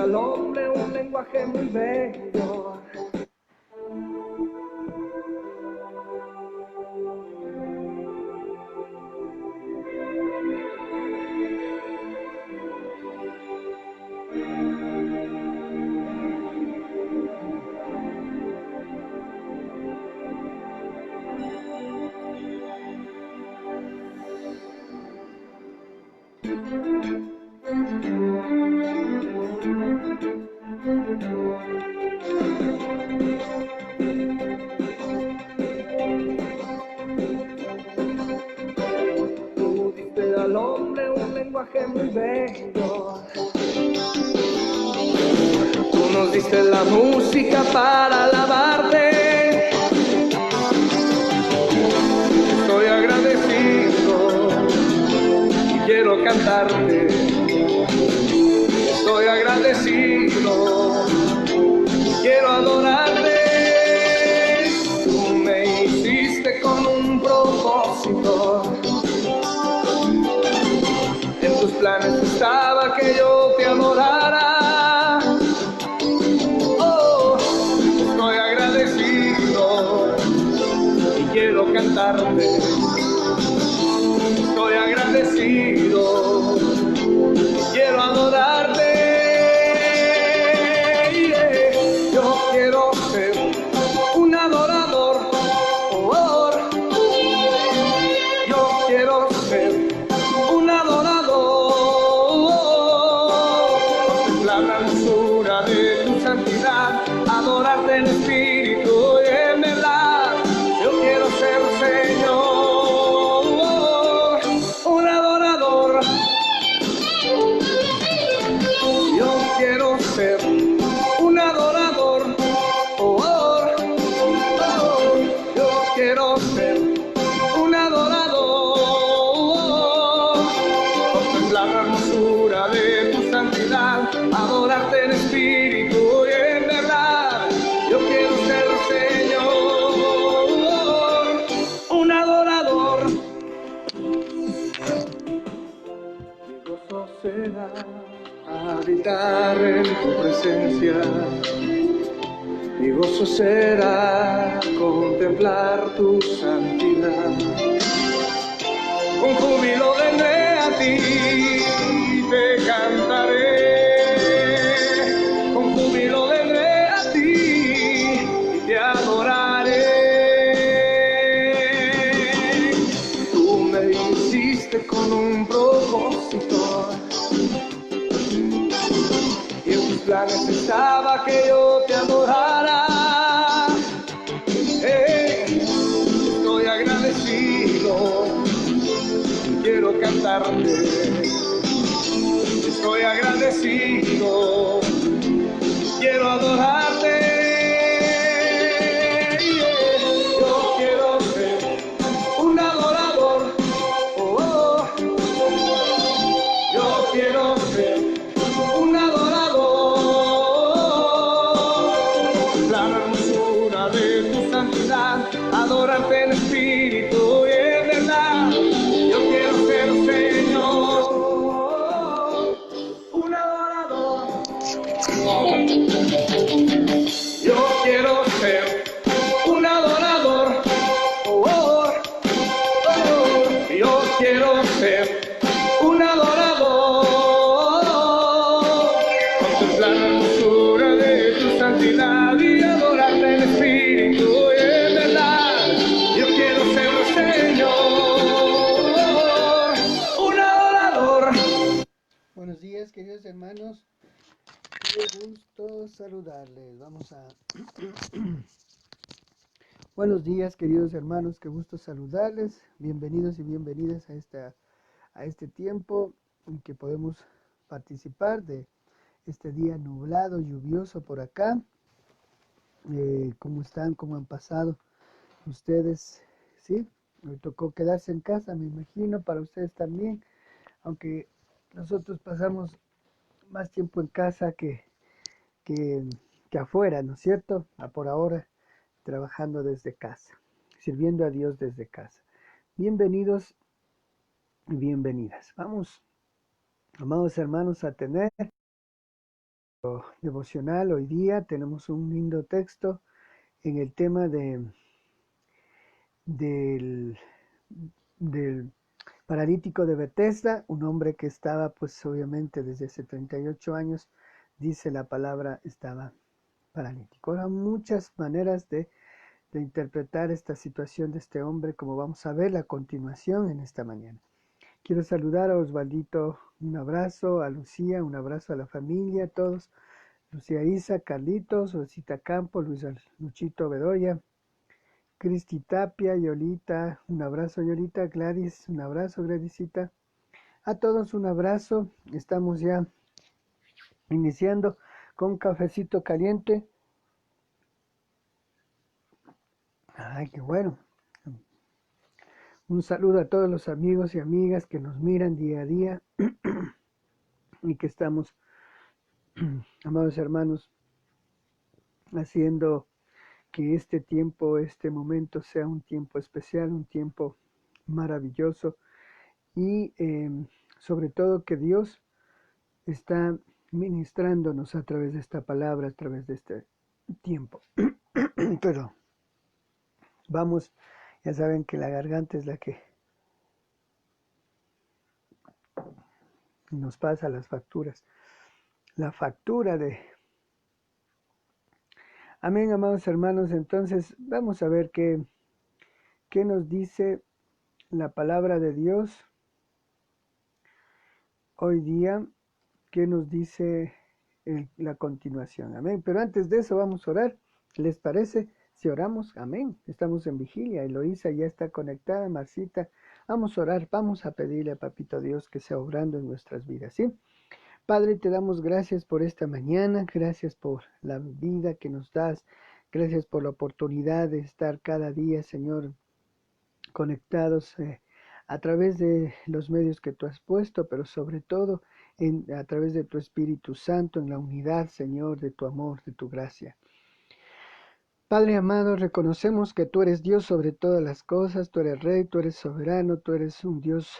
al hombre un lenguaje muy bello. Tú diste al hombre un lenguaje muy bello. Tú nos diste la música para alabarte. Estoy agradecido y quiero cantarte. Estoy agradecido, quiero adorarte. Tú me hiciste con un propósito. En tus planes estaba que yo te adorara. Oh, estoy agradecido y quiero cantarte. Estoy agradecido, quiero adorarte. Yo quiero ser un adorador. Oh, yo quiero ser un adorador. Contemplar la hermosura de tu santidad, adorarte en espíritu y en verdad. Yo quiero ser, Señor, un adorador. Yo quiero ser un adorador. Oh, oh, oh. Yo quiero ser un adorador. Contemplar la hermosura de tu santidad, adorarte en espíritu y en verdad. Yo quiero ser, Señor, un adorador. Mi gozo será habitar en tu presencia. Mi gozo será contemplar tu santidad. Con júbilo vendré a ti, te cantaré. Con júbilo vendré a ti y te adoraré. Tú me hiciste con un propósito. Y en tus planes estaba que yo te adorara. Estoy agradecido, quiero cantarte. Estoy agradecido, quiero adorarte. Yo quiero ser un adorador. Oh, oh. Yo quiero ser un adorador. La hermosura de tu santidad, adorarte en espíritu y en verdad. Yo quiero ser, Señor, un adorador. Yo quiero ser un adorador. Oh, oh, oh. Yo quiero ser un adorador. Contemplar la hermosura de tu santidad y adorarte en espíritu y en verdad. Yo quiero ser, Señor, un adorador. Buenos días, queridos hermanos. Qué gusto saludarles. Vamos a... Buenos días, queridos hermanos. Qué gusto saludarles. Bienvenidos y bienvenidas a este tiempo en que podemos participar de este día nublado, lluvioso por acá. ¿Cómo están? ¿Cómo han pasado ustedes? ¿Sí? Me tocó quedarse en casa, me imagino, para ustedes también. Aunque nosotros pasamos más tiempo en casa que, que afuera, ¿no es cierto? Por ahora, trabajando desde casa, sirviendo a Dios desde casa. Bienvenidos y bienvenidas. Vamos, amados hermanos, a tener devocional. Hoy día tenemos un lindo texto en el tema del, del paralítico de Bethesda, un hombre que estaba pues obviamente desde hace 38 años, dice la palabra, estaba paralítico. Ahora muchas maneras de interpretar esta situación de este hombre, como vamos a ver a continuación en esta mañana. Quiero saludar a Osvaldito, un abrazo, a Lucía, un abrazo a la familia, a todos. Lucía Isa, Carlitos, Rosita Campo, Luchito Bedoya, Cristi Tapia, Yolita, un abrazo Yolita, Gladys, un abrazo Gladysita. A todos un abrazo, estamos ya iniciando con cafecito caliente. Ay, qué bueno. Un saludo a todos los amigos y amigas que nos miran día a día y que estamos, amados hermanos, haciendo que este tiempo, este momento sea un tiempo especial, un tiempo maravilloso y sobre todo que Dios está ministrándonos a través de esta palabra, a través de este tiempo. Pero vamos, ya saben que la garganta es la que nos pasa las facturas. La factura de... Amén, amados hermanos. Entonces vamos a ver qué nos dice la palabra de Dios hoy día, qué nos dice la continuación. Amén. Pero antes de eso vamos a orar. ¿Les parece? Si oramos, amén. Estamos en vigilia. Eloísa ya está conectada, Marcita. Vamos a orar, vamos a pedirle a Papito Dios que sea obrando en nuestras vidas, ¿sí? Padre, te damos gracias por esta mañana, gracias por la vida que nos das, gracias por la oportunidad de estar cada día, Señor, conectados a través de los medios que tú has puesto, pero sobre todo a través de tu Espíritu Santo, en la unidad, Señor, de tu amor, de tu gracia. Padre amado, reconocemos que tú eres Dios sobre todas las cosas, tú eres Rey, tú eres soberano, tú eres un Dios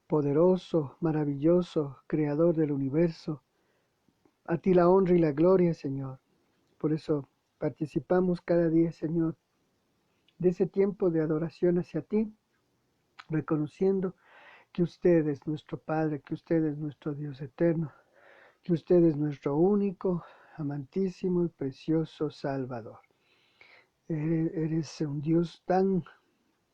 poderoso, maravilloso, creador del universo. A ti la honra y la gloria, Señor. Por eso participamos cada día, Señor, de ese tiempo de adoración hacia ti, reconociendo que usted es nuestro Padre, que usted es nuestro Dios eterno, que usted es nuestro único, amantísimo y precioso Salvador. Eres un Dios tan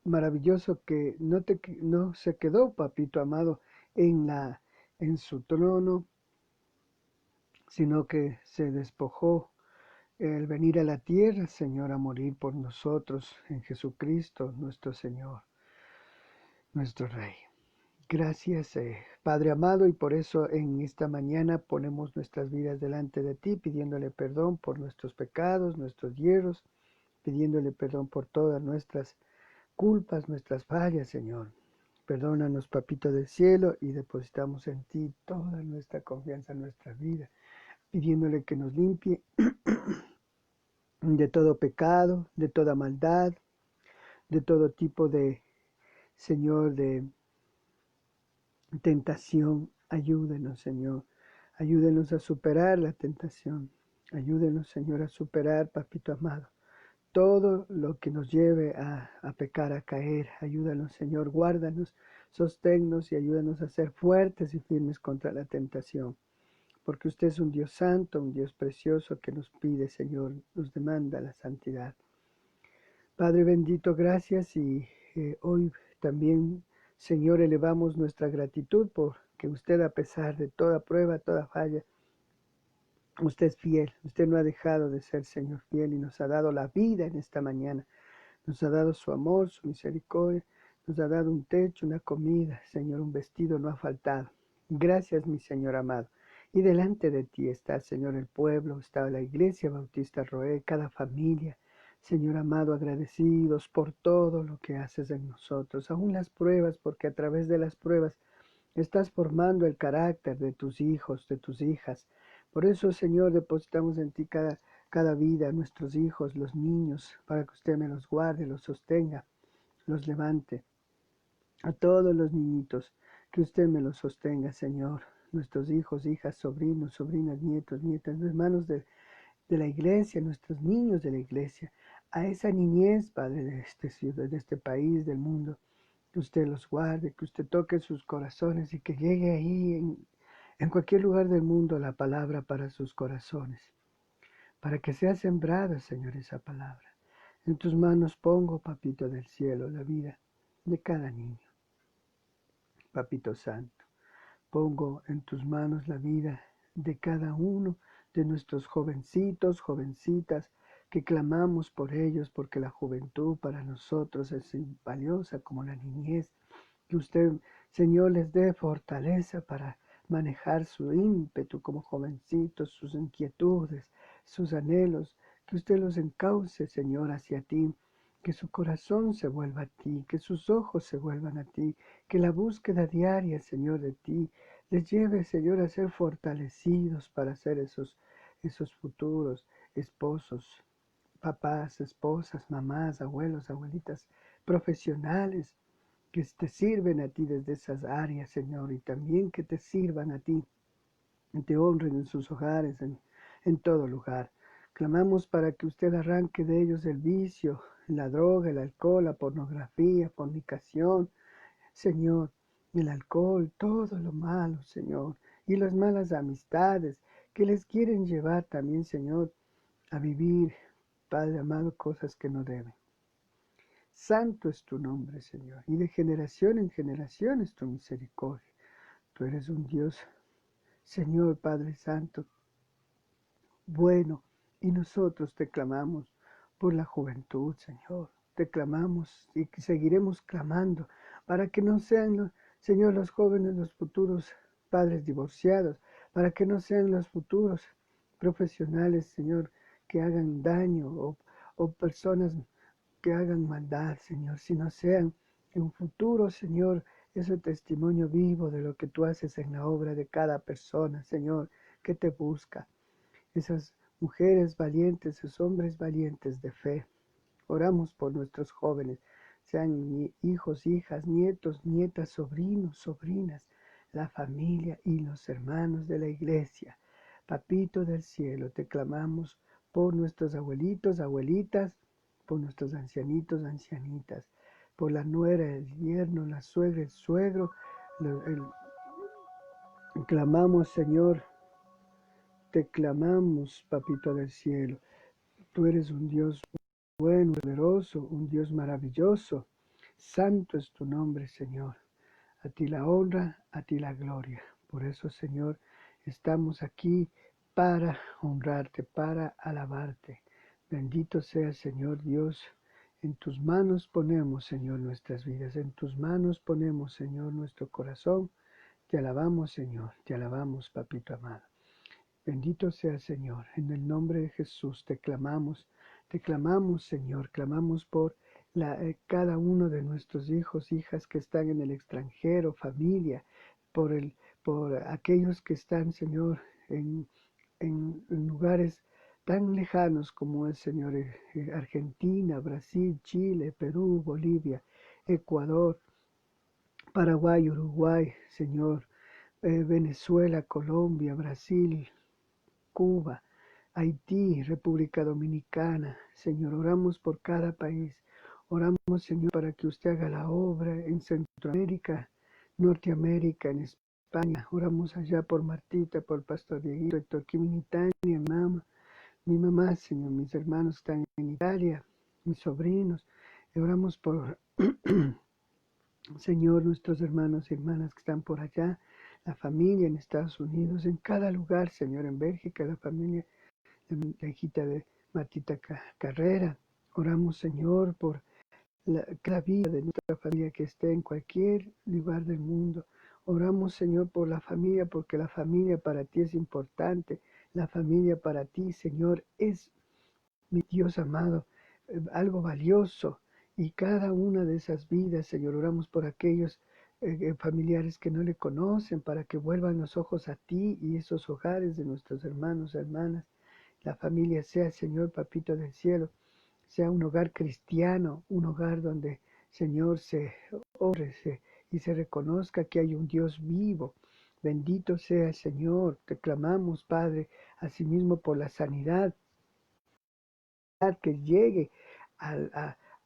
maravilloso que no se quedó, papito amado, en su trono, sino que se despojó el venir a la tierra, Señor, a morir por nosotros en Jesucristo, nuestro Señor, nuestro Rey. Gracias, Padre amado, y por eso en esta mañana ponemos nuestras vidas delante de ti, pidiéndole perdón por nuestros pecados, nuestros hierros, pidiéndole perdón por todas nuestras culpas, nuestras fallas, Señor. Perdónanos, Papito del cielo, y depositamos en ti toda nuestra confianza, nuestra vida, pidiéndole que nos limpie de todo pecado, de toda maldad, de todo tipo de, Señor, de tentación. Ayúdenos, Señor. Ayúdenos a superar la tentación. Ayúdenos, Señor, a superar, Papito amado, todo lo que nos lleve a pecar, a caer. Ayúdanos, Señor, guárdanos, sosténnos y ayúdanos a ser fuertes y firmes contra la tentación. Porque usted es un Dios santo, un Dios precioso que nos pide, Señor, nos demanda la santidad. Padre bendito, gracias y hoy también, Señor, elevamos nuestra gratitud porque usted, a pesar de toda prueba, toda falla, usted es fiel, usted no ha dejado de ser, Señor, fiel y nos ha dado la vida en esta mañana. Nos ha dado su amor, su misericordia, nos ha dado un techo, una comida, Señor, un vestido no ha faltado. Gracias, mi Señor amado. Y delante de ti está, Señor, el pueblo, está la Iglesia Bautista Roé, cada familia. Señor amado, agradecidos por todo lo que haces en nosotros, aún las pruebas, porque a través de las pruebas estás formando el carácter de tus hijos, de tus hijas. Por eso, Señor, depositamos en ti cada vida, nuestros hijos, los niños, para que usted me los guarde, los sostenga, los levante. A todos los niñitos, que usted me los sostenga, Señor. nuestros hijos, hijas, sobrinos, sobrinas, nietos, nietas, hermanos de la iglesia, nuestros niños de la iglesia, a esa niñez, Padre, de esta ciudad, de este país, del mundo, que usted los guarde, que usted toque sus corazones y que llegue ahí en cualquier lugar del mundo la palabra para sus corazones, para que sea sembrada, Señor, esa palabra. En tus manos pongo, Papito del cielo, la vida de cada niño. Papito Santo, pongo en tus manos la vida de cada uno de nuestros jovencitos, jovencitas, que clamamos por ellos, porque la juventud para nosotros es valiosa como la niñez. Que usted, Señor, les dé fortaleza para manejar su ímpetu como jovencitos, sus inquietudes, sus anhelos. Que usted los encauce, Señor, hacia ti. Que su corazón se vuelva a ti, que sus ojos se vuelvan a ti, que la búsqueda diaria, Señor, de ti, les lleve, Señor, a ser fortalecidos para ser esos futuros esposos, papás, esposas, mamás, abuelos, abuelitas, profesionales, que te sirven a ti desde esas áreas, Señor, y también que te sirvan a ti y te honren en sus hogares, en todo lugar. Clamamos para que usted arranque de ellos el vicio, la droga, el alcohol, la pornografía, fornicación, Señor, el alcohol, todo lo malo, Señor, y las malas amistades que les quieren llevar también, Señor, a vivir, Padre amado, cosas que no deben. Santo es tu nombre, Señor, y de generación en generación es tu misericordia. Tú eres un Dios, Señor Padre Santo, bueno, y nosotros te clamamos por la juventud, Señor. Te clamamos y seguiremos clamando para que no sean, Señor, los jóvenes los futuros padres divorciados, para que no sean los futuros profesionales, Señor, que hagan daño o personas que hagan maldad, Señor, sino sean en un futuro, Señor, ese testimonio vivo de lo que tú haces en la obra de cada persona, Señor, que te busca. Esas mujeres valientes, esos hombres valientes de fe. Oramos por nuestros jóvenes, sean hijos, hijas, nietos, nietas, sobrinos, sobrinas, la familia y los hermanos de la iglesia. Papito del cielo, te clamamos por nuestros abuelitos, abuelitas, por nuestros ancianitos, ancianitas, por la nuera, el yerno, la suegra, el suegro. Clamamos, Señor, te clamamos, Papito del cielo. Tú eres un Dios bueno, poderoso, un Dios maravilloso. Santo es tu nombre, Señor. A ti la honra, a ti la gloria. Por eso, Señor, estamos aquí para honrarte, para alabarte. Bendito sea, Señor Dios. En tus manos ponemos, Señor, nuestras vidas. En tus manos ponemos, Señor, nuestro corazón. Te alabamos, Señor. Te alabamos, Papito amado. Bendito sea, Señor. En el nombre de Jesús te clamamos, Señor. Clamamos por cada uno de nuestros hijos, hijas que están en el extranjero, familia, por aquellos que están, Señor, en lugares tan lejanos como es, Señor, Argentina, Brasil, Chile, Perú, Bolivia, Ecuador, Paraguay, Uruguay, Señor, Venezuela, Colombia, Brasil, Cuba, Haití, República Dominicana. Señor, oramos por cada país. Oramos, Señor, para que usted haga la obra en Centroamérica, Norteamérica, en España. Oramos allá por Martita, por Pastor Dieguito, Héctor Quiminitania, mi mamá, Señor, mis hermanos están en Italia, mis sobrinos. Oramos por, Señor, nuestros hermanos y hermanas que están por allá, la familia en Estados Unidos, en cada lugar, Señor, en Bélgica, la familia, la hijita de Martita Carrera. Oramos, Señor, por cada vida de nuestra familia que esté en cualquier lugar del mundo. Oramos, Señor, por la familia, porque la familia para ti es importante. La familia para ti, Señor, es, mi Dios amado, algo valioso. Y cada una de esas vidas, Señor, oramos por aquellos familiares que no le conocen, para que vuelvan los ojos a ti y esos hogares de nuestros hermanos, hermanas. La familia sea, Señor, Papito del cielo, sea un hogar cristiano, un hogar donde, Señor, se ore y se reconozca que hay un Dios vivo, Bendito sea el Señor. Te clamamos, Padre, asimismo por la sanidad que llegue al,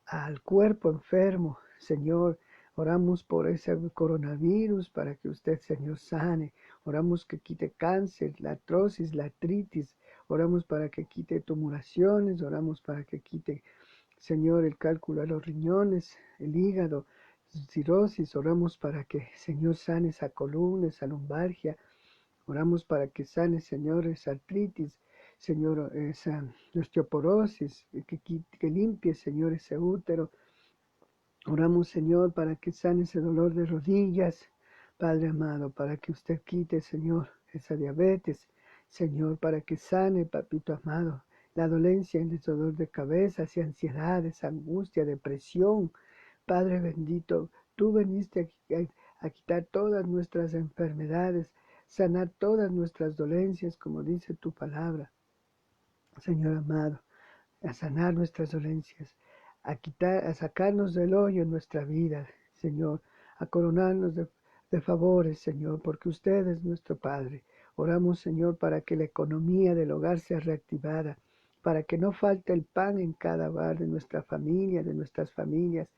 al cuerpo enfermo, Señor. Oramos por ese coronavirus para que usted, Señor, sane. Oramos que quite cáncer, la artrosis, la artritis. Oramos para que quite tumulaciones. Oramos para que quite, Señor, el cálculo a los riñones, el hígado, cirrosis. Oramos para que, Señor, sane esa columna, esa lumbalgia. Oramos para que sane, Señor, esa artritis, Señor, esa osteoporosis, que limpie, Señor, ese útero. Oramos, Señor, para que sane ese dolor de rodillas, Padre amado, para que usted quite, Señor, esa diabetes, Señor, para que sane, Papito amado, la dolencia, el dolor de cabeza, esa ansiedad, esa angustia, depresión. Padre bendito, tú viniste a quitar todas nuestras enfermedades, sanar todas nuestras dolencias, como dice tu palabra, Señor amado, a sanar nuestras dolencias, a quitar, a sacarnos del hoyo en nuestra vida, Señor, a coronarnos de favores, Señor, porque usted es nuestro Padre. Oramos, Señor, para que la economía del hogar sea reactivada, para que no falte el pan en cada hogar de nuestra familia, de nuestras familias,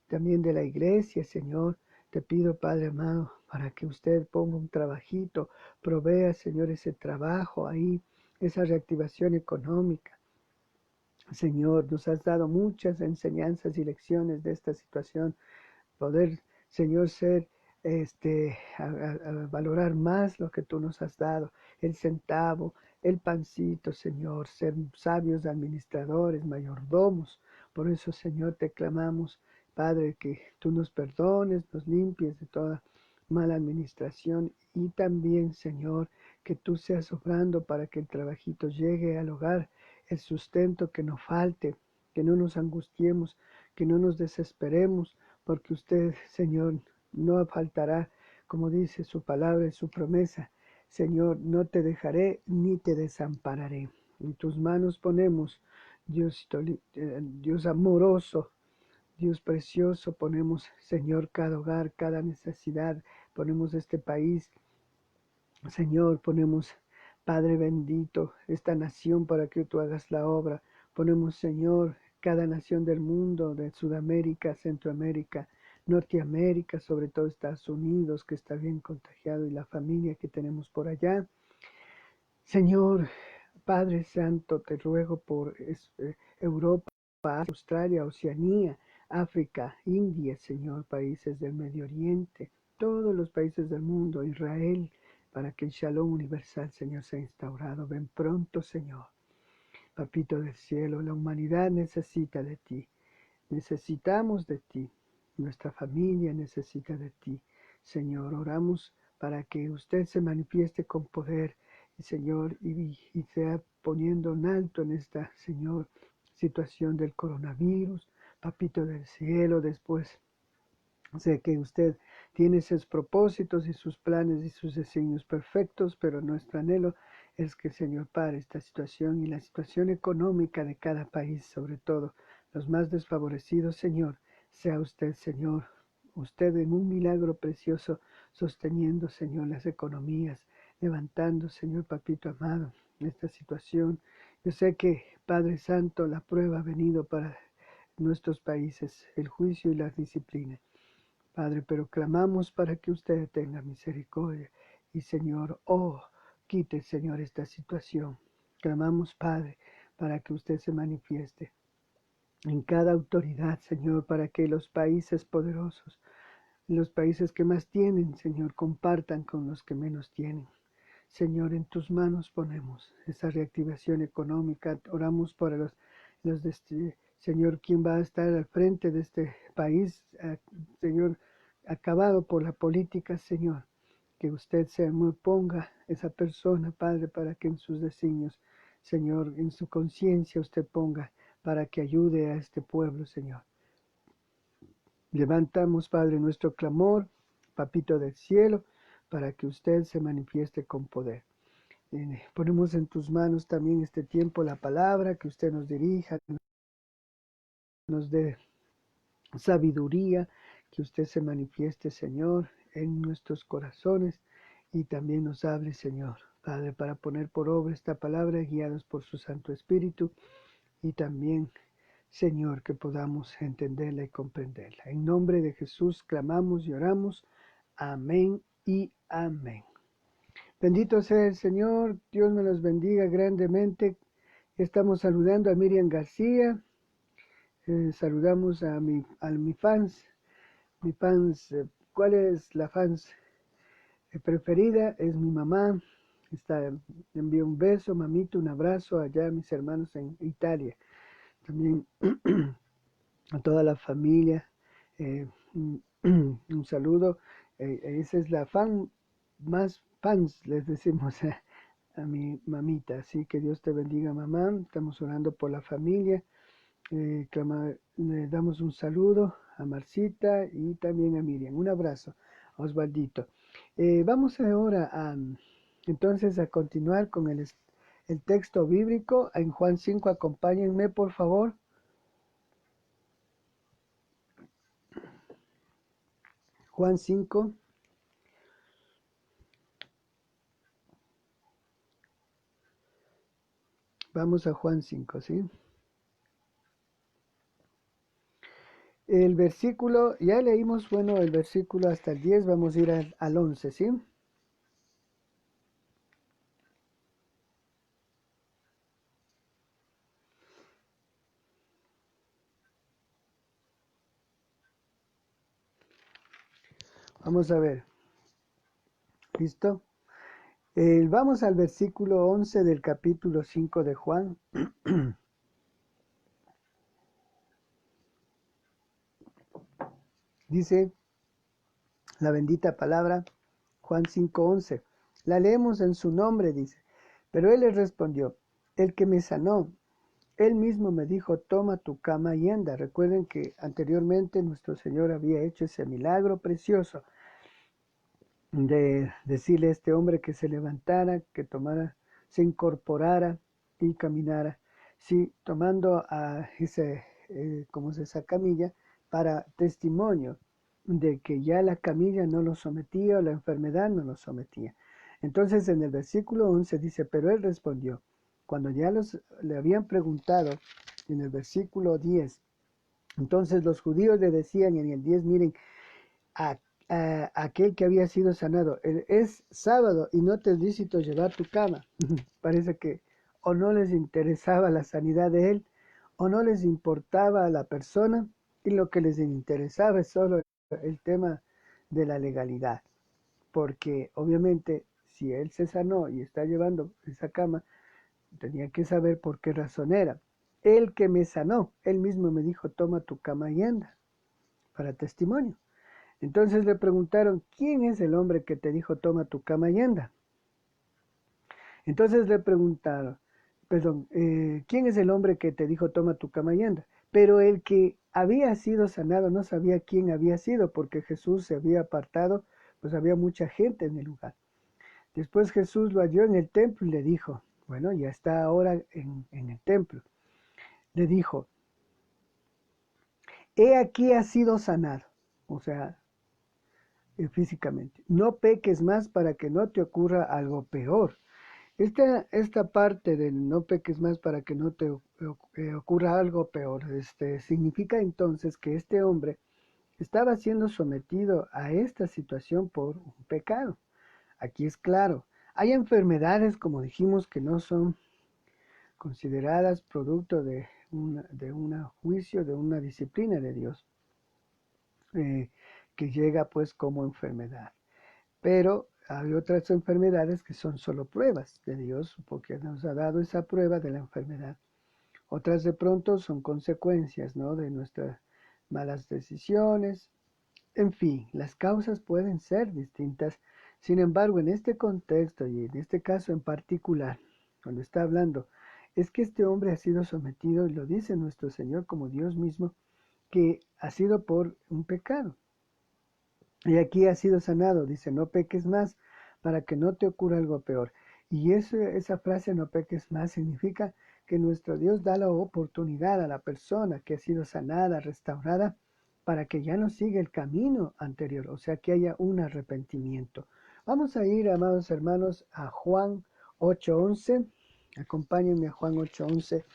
también de la iglesia, Señor. Te pido, Padre amado, para que usted ponga un trabajito, provea, Señor, ese trabajo ahí, esa reactivación económica. Señor, nos has dado muchas enseñanzas y lecciones de esta situación. Poder, Señor, ser, a valorar más lo que tú nos has dado, el centavo, el pancito, Señor, ser sabios administradores, mayordomos. Por eso, Señor, te clamamos, Padre, que tú nos perdones, nos limpies de toda mala administración y también, Señor, que tú seas obrando para que el trabajito llegue al hogar, el sustento que no falte, que no nos angustiemos, que no nos desesperemos, porque usted, Señor, no faltará, como dice su palabra y su promesa. Señor, no te dejaré ni te desampararé. En tus manos ponemos, Dios, Dios amoroso, Dios precioso, ponemos, Señor, cada hogar, cada necesidad, ponemos este país, Señor, ponemos, Padre bendito, esta nación para que tú hagas la obra. Ponemos, Señor, cada nación del mundo, de Sudamérica, Centroamérica, Norteamérica, sobre todo Estados Unidos, que está bien contagiado, y la familia que tenemos por allá. Señor, Padre Santo, te ruego por Europa, Australia, Oceanía, África, India, Señor, países del Medio Oriente, todos los países del mundo, Israel, para que el Shalom universal, Señor, sea instaurado. Ven pronto, Señor. Papito del cielo, la humanidad necesita de ti. Necesitamos de ti. Nuestra familia necesita de ti. Señor, oramos para que usted se manifieste con poder, Señor, y sea poniendo en alto en esta, Señor, situación del coronavirus. Papito del cielo, después sé que usted tiene sus propósitos y sus planes y sus designios perfectos, pero nuestro anhelo es que, Señor, pare esta situación y la situación económica de cada país, sobre todo los más desfavorecidos, Señor, sea usted, Señor, usted en un milagro precioso, sosteniendo, Señor, las economías, levantando, Señor, papito amado, esta situación. Yo sé que, Padre Santo, la prueba ha venido para nuestros países, el juicio y la disciplina. Padre, pero clamamos para que usted tenga misericordia y, Señor, quite, Señor, esta situación. Clamamos, Padre, para que usted se manifieste en cada autoridad, Señor, para que los países poderosos, los países que más tienen, Señor, compartan con los que menos tienen. Señor, en tus manos ponemos esa reactivación económica. Oramos por los de Señor, quien va a estar al frente de este país, Señor, acabado por la política, Señor. Que usted se ponga esa persona, Padre, para que en sus designios, Señor, en su conciencia usted ponga para que ayude a este pueblo, Señor. Levantamos, Padre, nuestro clamor, Papito del cielo, para que usted se manifieste con poder. Ponemos en tus manos también este tiempo la palabra, que usted nos dirija, nos dé sabiduría, que usted se manifieste, Señor, en nuestros corazones y también nos hable, Señor, Padre, para poner por obra esta palabra, guiados por su Santo Espíritu, y también, Señor, que podamos entenderla y comprenderla. En nombre de Jesús clamamos y oramos. Amén y amén. Bendito sea el Señor, Dios me los bendiga grandemente. Estamos saludando a Miriam García, saludamos a mi fans. Mi fans, ¿cuál es la fans preferida? Es mi mamá. Envío un beso, mamito, un abrazo allá a mis hermanos en Italia. También a toda la familia, un saludo. Esa es la fan más fans, les decimos a mi mamita. Así que Dios te bendiga, mamá. Estamos orando por la familia. Le damos un saludo a Marcita y también a Miriam. Un abrazo, Osvaldito. Vamos ahora entonces a continuar con el texto bíblico en Juan 5. Acompáñenme, por favor. Juan 5. Vamos a Juan 5, ¿sí? El versículo, ya leímos, bueno, el versículo hasta el 10, vamos a ir al 11, ¿sí? Vamos a ver. ¿Listo? Vamos al versículo 11 del capítulo 5 de Juan. Dice la bendita palabra, Juan 5:11. La leemos en su nombre, dice. Pero él le respondió, el que me sanó, él mismo me dijo, toma tu cama y anda. Recuerden que anteriormente nuestro Señor había hecho ese milagro precioso de decirle a este hombre que se levantara, que tomara, se incorporara y caminara. Sí, tomando a esa camilla para testimonio de que ya la camilla no lo sometía o la enfermedad no lo sometía. Entonces en el versículo 11 dice, pero él respondió, cuando ya le habían preguntado en el versículo 10, entonces los judíos le decían en el 10, miren, a aquel que había sido sanado, es sábado y no te es lícito llevar tu cama. Parece que o no les interesaba la sanidad de él, o no les importaba a la persona, y lo que les interesaba es solo el tema de la legalidad, porque obviamente si él se sanó y está llevando esa cama, tenía que saber por qué razón era. El que me sanó, él mismo me dijo, toma tu cama y anda, para testimonio. Entonces le preguntaron, ¿quién es el hombre que te dijo, toma tu cama y anda? Entonces le preguntaron, perdón, ¿quién es el hombre que te dijo, toma tu cama y anda? Pero el que había sido sanado no sabía quién había sido, porque Jesús se había apartado, pues había mucha gente en el lugar. Después Jesús lo halló en el templo y le dijo, bueno, ya está ahora en el templo. Le dijo, he aquí ha sido sanado, o sea, físicamente. No peques más para que no te ocurra algo peor. Esta parte del no peques más para que no te ocurra algo peor, significa entonces que este hombre estaba siendo sometido a esta situación por un pecado. Aquí es claro, hay enfermedades, como dijimos, que no son consideradas producto de un juicio, de una disciplina de Dios, que llega pues como enfermedad. Pero hay otras enfermedades que son solo pruebas de Dios, porque nos ha dado esa prueba de la enfermedad. Otras de pronto son consecuencias, ¿no?, de nuestras malas decisiones. En fin, las causas pueden ser distintas. Sin embargo, en este contexto y en este caso en particular, cuando está hablando, es que este hombre ha sido sometido, y lo dice nuestro Señor como Dios mismo, que ha sido por un pecado. Y aquí ha sido sanado, dice, no peques más para que no te ocurra algo peor. Y esa frase, no peques más, significa que nuestro Dios da la oportunidad a la persona que ha sido sanada, restaurada, para que ya no siga el camino anterior, o sea, que haya un arrepentimiento. Vamos a ir, amados hermanos, a Juan 8:11. Acompáñenme a Juan 8:11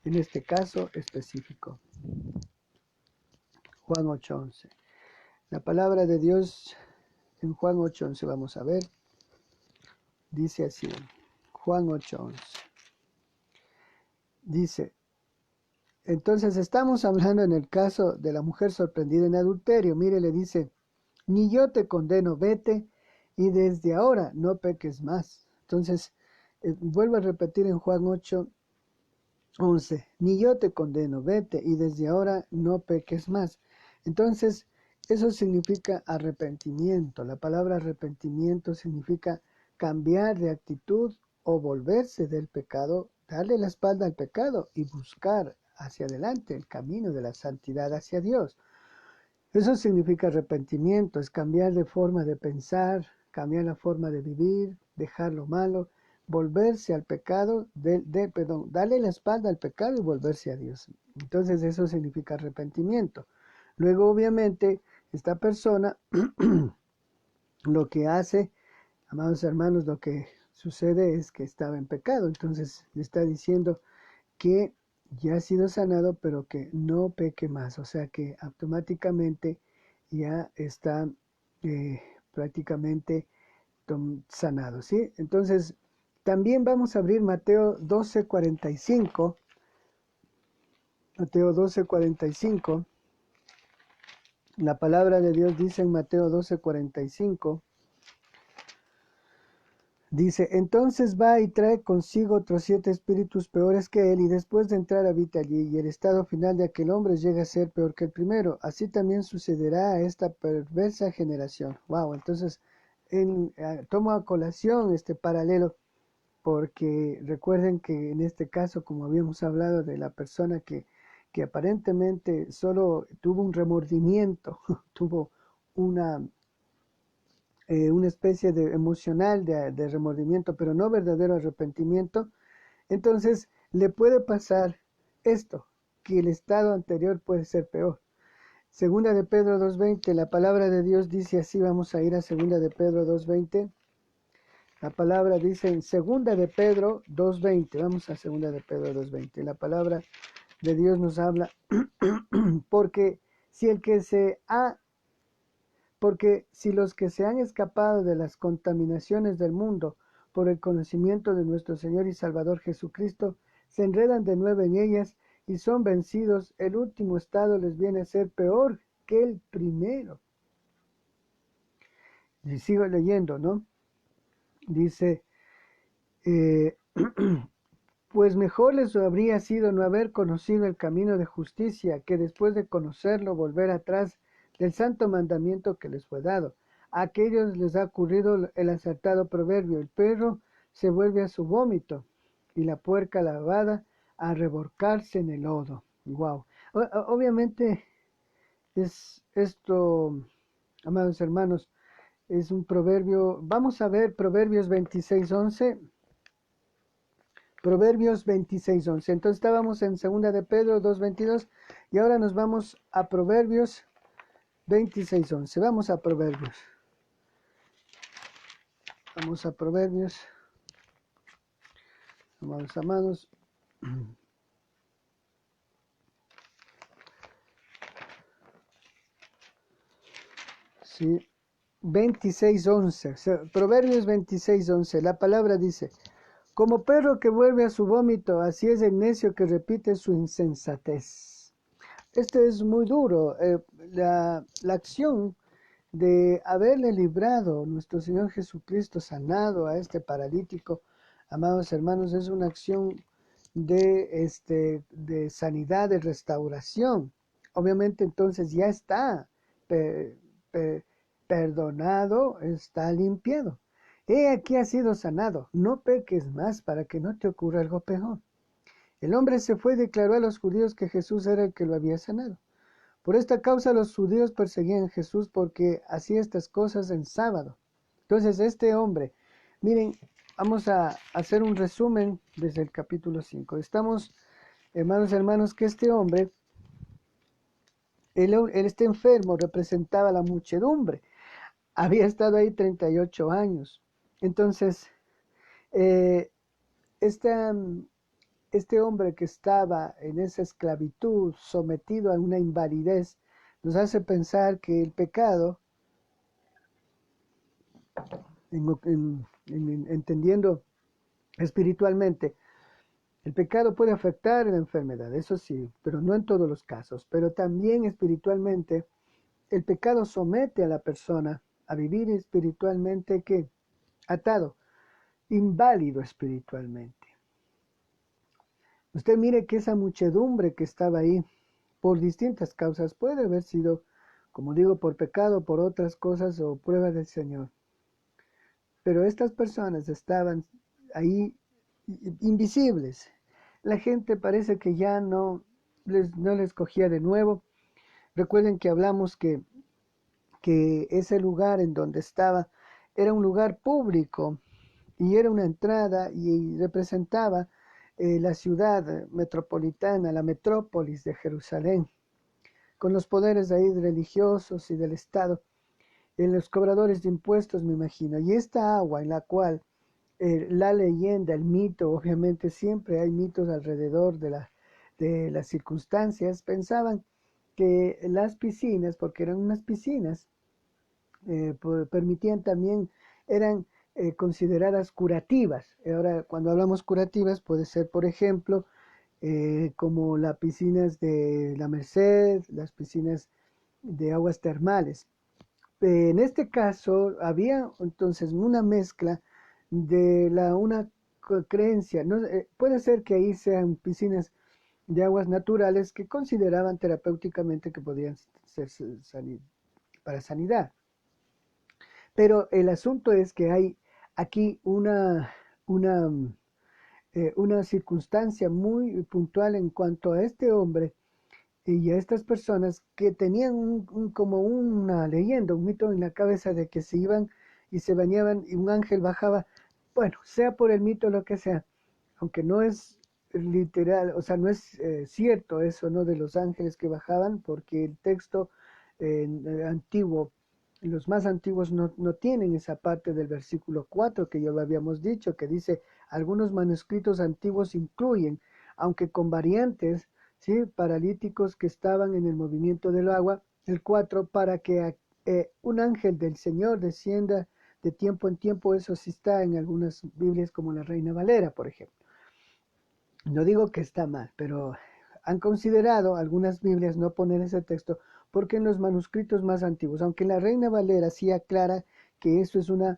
en este caso específico. Juan 8:11. La palabra de Dios en Juan 8:11, vamos a ver, dice así, Juan 8:11. Dice, entonces estamos hablando en el caso de la mujer sorprendida en adulterio. Mire, le dice, ni yo te condeno, vete y desde ahora no peques más. Entonces, vuelvo a repetir en Juan 8:11, ni yo te condeno, vete y desde ahora no peques más. Entonces, eso significa arrepentimiento. La palabra arrepentimiento significa cambiar de actitud o volverse del pecado, darle la espalda al pecado y buscar hacia adelante el camino de la santidad hacia Dios. Eso significa arrepentimiento, es cambiar de forma de pensar, cambiar la forma de vivir, dejar lo malo, volverse al pecado, darle la espalda al pecado y volverse a Dios. Entonces eso significa arrepentimiento. Luego, obviamente, esta persona lo que hace, amados hermanos, lo que sucede es que estaba en pecado. Entonces le está diciendo que ya ha sido sanado, pero que no peque más. O sea que automáticamente ya está prácticamente sanado, ¿sí? Entonces, también vamos a abrir Mateo 12:45. Mateo 12:45. La palabra de Dios dice en Mateo 12:45. Dice, entonces va y trae consigo otros 7 espíritus peores que él, y después de entrar habita allí, y el estado final de aquel hombre llega a ser peor que el primero. Así también sucederá a esta perversa generación. Wow, entonces tomo a colación este paralelo, porque recuerden que en este caso, como habíamos hablado de la persona que aparentemente solo tuvo un remordimiento, tuvo una especie de emocional de remordimiento, pero no verdadero arrepentimiento, entonces le puede pasar esto, que el estado anterior puede ser peor. Segunda de Pedro 2:20, la palabra de Dios dice así, vamos a ir a Segunda de Pedro 2:20. La palabra dice en Segunda de Pedro 2:20, vamos a Segunda de Pedro 2:20. La palabra de Dios nos habla, porque si el que se ha Porque si los que se han escapado de las contaminaciones del mundo por el conocimiento de nuestro Señor y Salvador Jesucristo se enredan de nuevo en ellas y son vencidos, el último estado les viene a ser peor que el primero. Y sigo leyendo, ¿no? Dice, pues mejor les habría sido no haber conocido el camino de justicia que después de conocerlo volver atrás del santo mandamiento que les fue dado. A aquellos les ha ocurrido el acertado proverbio, el perro se vuelve a su vómito y la puerca lavada a revolcarse en el lodo. Wow. Obviamente es esto, amados hermanos, es un proverbio. Vamos a ver Proverbios 26:11. Proverbios 26:11. Entonces estábamos en Segunda de Pedro 2:22 y ahora nos vamos a Proverbios 26:11. Vamos a Proverbios. Vamos a Proverbios. Amados amados. Sí. 26:11. Proverbios 26:11. La palabra dice, como perro que vuelve a su vómito, así es el necio que repite su insensatez. Esto es muy duro. La acción de haberle librado nuestro Señor Jesucristo, sanado a este paralítico, amados hermanos, es una acción de sanidad, de restauración. Obviamente entonces ya está perdonado, está limpiado. He aquí ha sido sanado, no peques más para que no te ocurra algo peor. El hombre se fue y declaró a los judíos que Jesús era el que lo había sanado. Por esta causa los judíos perseguían a Jesús porque hacía estas cosas en sábado. Entonces este hombre, miren, vamos a hacer un resumen desde el capítulo 5. Estamos, hermanos, que este hombre, este enfermo representaba a la muchedumbre. había estado ahí 38 años. Entonces, eh, esta, este hombre que estaba en esa esclavitud, sometido a una invalidez, nos hace pensar que el pecado, entendiendo espiritualmente, el pecado puede afectar la enfermedad, eso sí, pero no en todos los casos. Pero también espiritualmente, el pecado somete a la persona a vivir espiritualmente que atado, inválido espiritualmente. Usted mire que esa muchedumbre que estaba ahí por distintas causas puede haber sido, como digo, por pecado, por otras cosas o prueba del Señor. Pero estas personas estaban ahí invisibles. La gente parece que ya no les cogía de nuevo. Recuerden que hablamos que ese lugar en donde estaba era un lugar público y era una entrada y representaba la ciudad metropolitana, la metrópolis de Jerusalén, con los poderes ahí religiosos y del Estado, los cobradores de impuestos, me imagino, y esta agua en la cual la leyenda, el mito, obviamente siempre hay mitos alrededor de las circunstancias, pensaban que las piscinas, porque eran unas piscinas, permitían también, eran consideradas curativas. Ahora, cuando hablamos curativas, puede ser, por ejemplo, como las piscinas de la Merced, las piscinas de aguas termales. En este caso, había entonces una mezcla de una creencia. ¿No? Puede ser que ahí sean piscinas de aguas naturales que consideraban terapéuticamente que podían ser para sanidad. Pero el asunto es que hay aquí una, una circunstancia muy puntual en cuanto a este hombre y a estas personas que tenían como una leyenda, un mito en la cabeza de que se iban y se bañaban y un ángel bajaba, bueno, sea por el mito o lo que sea, aunque no es literal, o sea, no es cierto eso, ¿no? De los ángeles que bajaban, porque el texto antiguo, los más antiguos no tienen esa parte del versículo 4 que ya lo habíamos dicho, que dice, algunos manuscritos antiguos incluyen, aunque con variantes, ¿sí? Paralíticos que estaban en el movimiento del agua, el 4 para que un ángel del Señor descienda de tiempo en tiempo, eso sí está en algunas Biblias como la Reina Valera, por ejemplo. No digo que está mal, pero han considerado algunas Biblias no poner ese texto porque en los manuscritos más antiguos, aunque la Reina Valera sí aclara que eso es un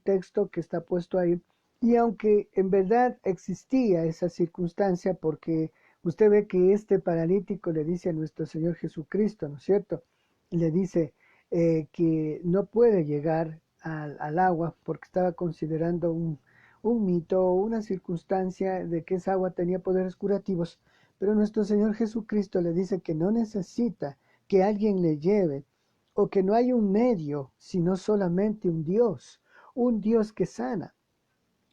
texto que está puesto ahí, y aunque en verdad existía esa circunstancia, porque usted ve que este paralítico le dice a nuestro Señor Jesucristo, ¿no es cierto? Le dice que no puede llegar al agua porque estaba considerando un mito o una circunstancia de que esa agua tenía poderes curativos, pero nuestro Señor Jesucristo le dice que no necesita que alguien le lleve o que no hay un medio, sino solamente un Dios que sana.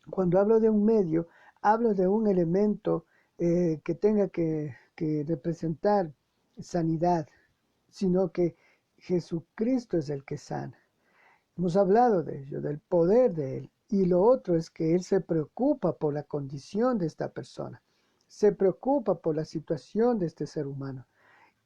Cuando hablo de un medio, hablo de un elemento que tenga que representar sanidad, sino que Jesucristo es el que sana. Hemos hablado de ello, del poder de Él. Y lo otro es que Él se preocupa por la condición de esta persona, se preocupa por la situación de este ser humano.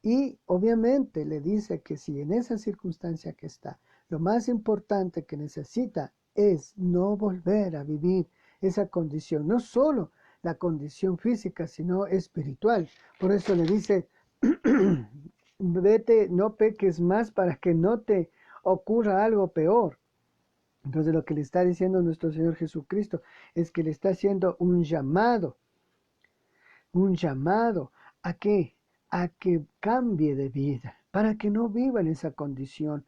Y obviamente le dice que si en esa circunstancia que está, lo más importante que necesita es no volver a vivir esa condición, no solo la condición física, sino espiritual. Por eso le dice, vete, no peques más para que no te ocurra algo peor. Entonces lo que le está diciendo nuestro Señor Jesucristo es que le está haciendo un llamado ¿a qué? A que cambie de vida, para que no viva en esa condición.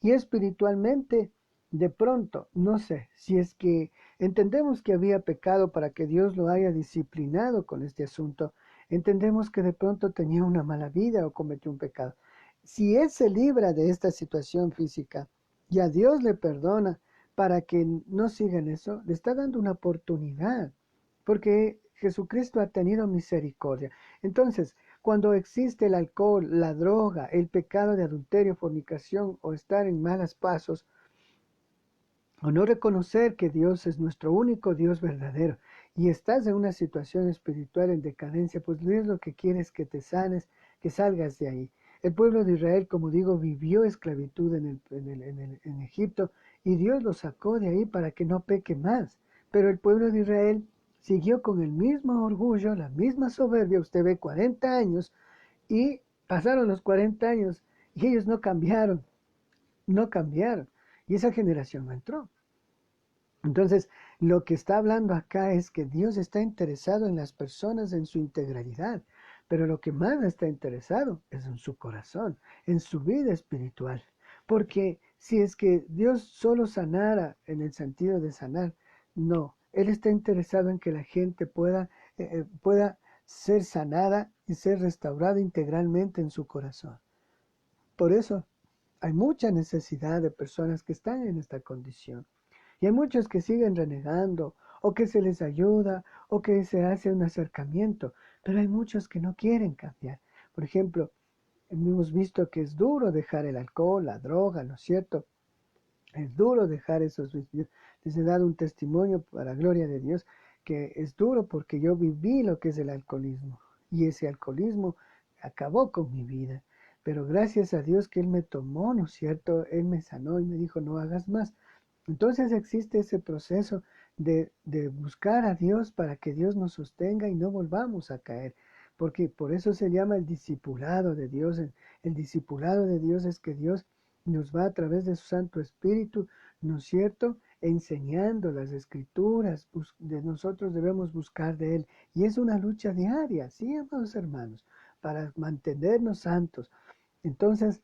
Y espiritualmente, de pronto, no sé, si es que entendemos que había pecado para que Dios lo haya disciplinado con este asunto, entendemos que de pronto tenía una mala vida o cometió un pecado. Si Él se libra de esta situación física y a Dios le perdona para que no siga en eso, le está dando una oportunidad, porque Jesucristo ha tenido misericordia. Entonces, cuando existe el alcohol, la droga, el pecado de adulterio, fornicación o estar en malos pasos, o no reconocer que Dios es nuestro único Dios verdadero, y estás en una situación espiritual en decadencia, pues Dios lo que quiere es que te sanes, que salgas de ahí. El pueblo de Israel, como digo, vivió esclavitud en Egipto, y Dios lo sacó de ahí para que no peque más. Pero el pueblo de Israel siguió con el mismo orgullo, la misma soberbia. Usted ve 40 años y pasaron los 40 años y ellos no cambiaron, no cambiaron. Y esa generación no entró. Entonces, lo que está hablando acá es que Dios está interesado en las personas en su integralidad, pero lo que más está interesado es en su corazón, en su vida espiritual. Porque si es que Dios solo sanara en el sentido de sanar, no, Él está interesado en que la gente pueda ser sanada y ser restaurada integralmente en su corazón. Por eso hay mucha necesidad de personas que están en esta condición. Y hay muchos que siguen renegando, o que se les ayuda, o que se hace un acercamiento, pero hay muchos que no quieren cambiar. Por ejemplo, hemos visto que es duro dejar el alcohol, la droga, ¿no es cierto? Es duro dejar esos vicios. Les he dado un testimonio para gloria de Dios, que es duro porque yo viví lo que es el alcoholismo, y ese alcoholismo acabó con mi vida. Pero gracias a Dios que Él me tomó, ¿no es cierto? Él me sanó y me dijo, no hagas más. Entonces existe ese proceso de buscar a Dios para que Dios nos sostenga y no volvamos a caer. Porque por eso se llama el discipulado de Dios. El discipulado de Dios es que Dios nos va a través de su Santo Espíritu, ¿no es cierto?, enseñando las escrituras. De nosotros debemos buscar de Él. Y es una lucha diaria, ¿sí, amados hermanos?, para mantenernos santos. Entonces,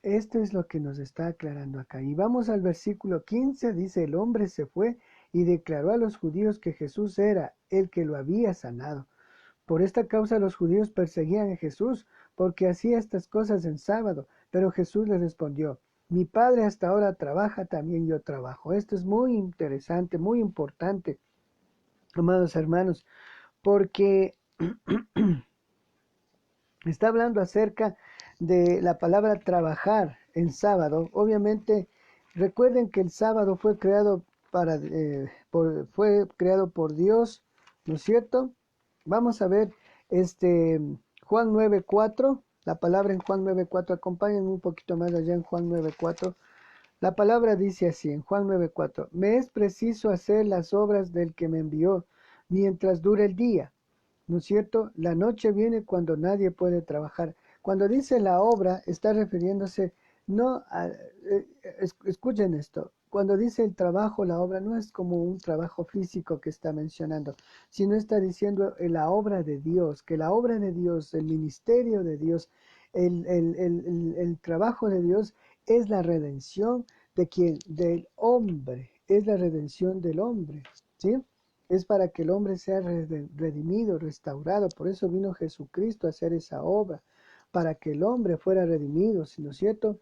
esto es lo que nos está aclarando acá. Y vamos al versículo 15, dice, el hombre se fue y declaró a los judíos que Jesús era el que lo había sanado. Por esta causa los judíos perseguían a Jesús, porque hacía estas cosas en sábado. Pero Jesús les respondió, mi Padre hasta ahora trabaja, también yo trabajo. Esto es muy interesante, muy importante, amados hermanos, porque está hablando acerca de la palabra trabajar en sábado. Obviamente, recuerden que el sábado fue creado fue creado por Dios, ¿no es cierto? Vamos a ver Juan 9:4, la palabra en Juan 9:4, acompáñenme un poquito más allá en Juan 9:4. La palabra dice así en Juan 9:4, me es preciso hacer las obras del que me envió mientras dure el día. ¿No es cierto? La noche viene cuando nadie puede trabajar. Cuando dice la obra, está refiriéndose no a... escuchen esto. Cuando dice el trabajo, la obra, no es como un trabajo físico que está mencionando, sino está diciendo la obra de Dios, que la obra de Dios, el ministerio de Dios, el trabajo de Dios es la redención de quien, del hombre, es la redención del hombre, ¿sí? Es para que el hombre sea redimido, restaurado. Por eso vino Jesucristo a hacer esa obra, para que el hombre fuera redimido, ¿no es cierto?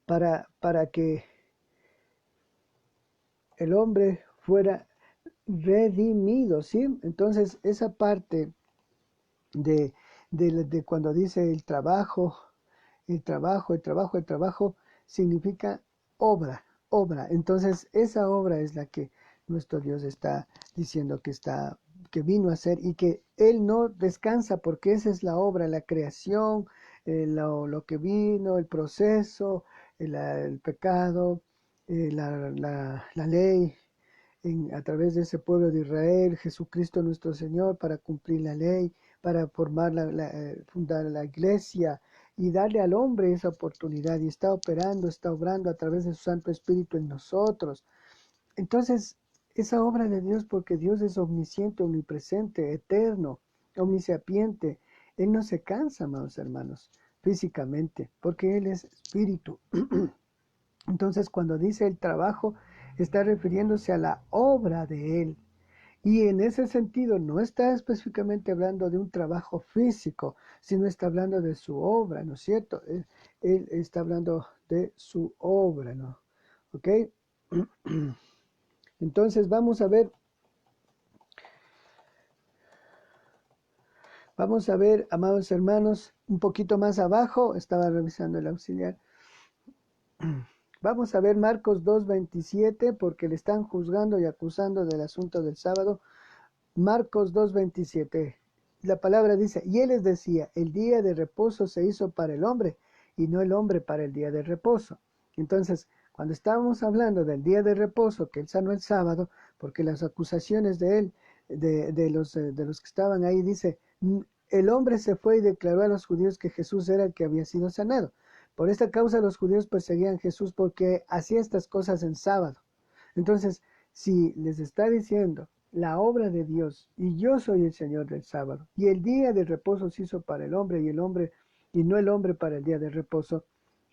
Para que el hombre fuera redimido, ¿sí? Entonces, esa parte de cuando dice el trabajo, significa obra, obra. Entonces, esa obra es la que nuestro Dios está diciendo que vino a hacer, y que Él no descansa, porque esa es la obra, la creación, lo que vino, el proceso, el pecado, la ley, a través de ese pueblo de Israel, Jesucristo nuestro Señor, para cumplir la ley, para formar fundar la iglesia y darle al hombre esa oportunidad, y está operando, está obrando a través de su Santo Espíritu en nosotros. Entonces, esa obra de Dios, porque Dios es omnisciente, omnipresente, eterno, omnisapiente, Él no se cansa, amados hermanos, físicamente, porque Él es espíritu. Entonces, cuando dice el trabajo, está refiriéndose a la obra de Él. Y en ese sentido no está específicamente hablando de un trabajo físico, sino está hablando de su obra, ¿no es cierto? Él está hablando de su obra, ¿no? ¿Ok? Entonces vamos a ver, amados hermanos, un poquito más abajo, estaba revisando el auxiliar. Vamos a ver Marcos 2:27 porque le están juzgando y acusando del asunto del sábado. Marcos 2:27. La palabra dice, y él les decía, el día de reposo se hizo para el hombre y no el hombre para el día de reposo. Entonces, cuando estábamos hablando del día de reposo, que él sanó el sábado, porque las acusaciones de él, de los que estaban ahí, dice, el hombre se fue y declaró a los judíos que Jesús era el que había sido sanado. Por esta causa los judíos perseguían a Jesús porque hacía estas cosas en sábado. Entonces, si les está diciendo la obra de Dios, y yo soy el Señor del sábado, y el día de reposo se hizo para el hombre, y no el hombre para el día de reposo.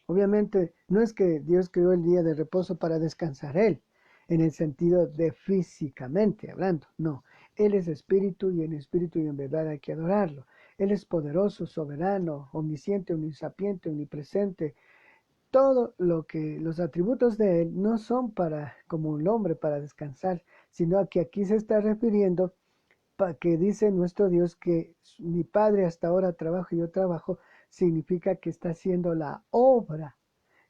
Obviamente, no es que Dios creó el día de reposo para descansar Él, en el sentido de físicamente hablando, no. Él es espíritu, y en espíritu y en verdad hay que adorarlo. Él es poderoso, soberano, omnisciente, omnisapiente, omnipresente. Todo lo que los atributos de él no son para como el hombre para descansar, sino a que aquí se está refiriendo que dice nuestro Dios que mi Padre hasta ahora trabaja y yo trabajo, significa que está haciendo la obra,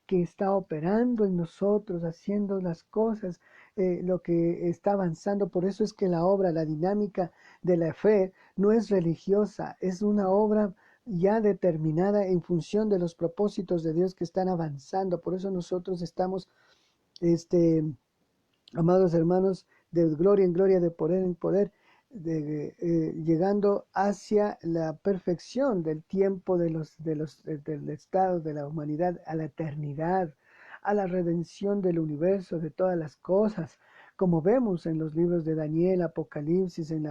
que está operando en nosotros, haciendo las cosas, lo que está avanzando. Por eso es que la obra, la dinámica de la fe no es religiosa, es una obra ya determinada en función de los propósitos de Dios que están avanzando. Por eso nosotros estamos, este, amados hermanos, de gloria en gloria, de poder en poder, llegando hacia la perfección del tiempo del estado de la humanidad a la eternidad, a la redención del universo, de todas las cosas, como vemos en los libros de Daniel, Apocalipsis, en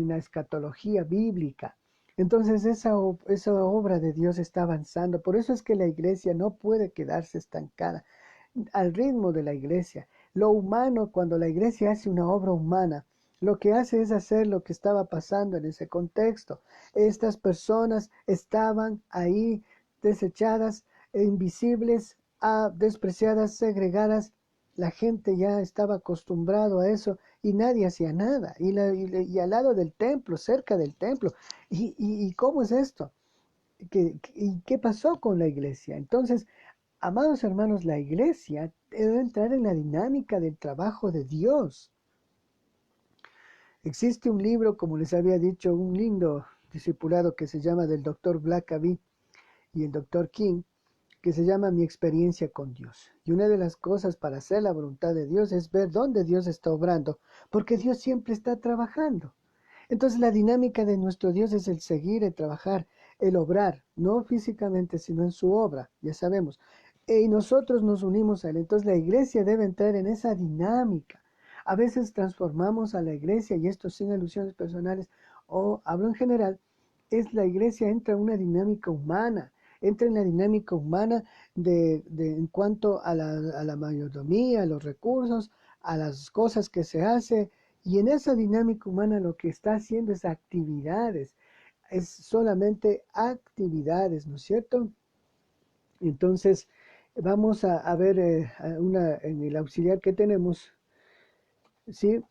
la escatología bíblica. Entonces esa obra de Dios está avanzando. Por eso es que la iglesia no puede quedarse estancada al ritmo de la iglesia. Lo humano, cuando la iglesia hace una obra humana, lo que hace es hacer lo que estaba pasando en ese contexto. Estas personas estaban ahí desechadas, invisibles, despreciadas, segregadas. La gente ya estaba acostumbrado a eso y nadie hacía nada. Y al lado del templo, cerca del templo. ¿Y cómo es esto? ¿Y qué pasó con la iglesia? Entonces, amados hermanos, la iglesia debe entrar en la dinámica del trabajo de Dios. Existe un libro, como les había dicho, un lindo discipulado que se llama del doctor Blackaby y el doctor King, que se llama Mi experiencia con Dios. Y una de las cosas para hacer la voluntad de Dios es ver dónde Dios está obrando, porque Dios siempre está trabajando. Entonces la dinámica de nuestro Dios es el seguir, el trabajar, el obrar, no físicamente, sino en su obra, ya sabemos. Y nosotros nos unimos a él. Entonces la iglesia debe entrar en esa dinámica. A veces transformamos a la iglesia, y esto sin alusiones personales, o hablo en general, es la iglesia entra en una dinámica humana, entra en la dinámica humana en cuanto a la mayordomía, a los recursos, a las cosas que se hace, y en esa dinámica humana lo que está haciendo es actividades, es solamente actividades, ¿no es cierto? Entonces, vamos a ver en el auxiliar que tenemos, ¿sí?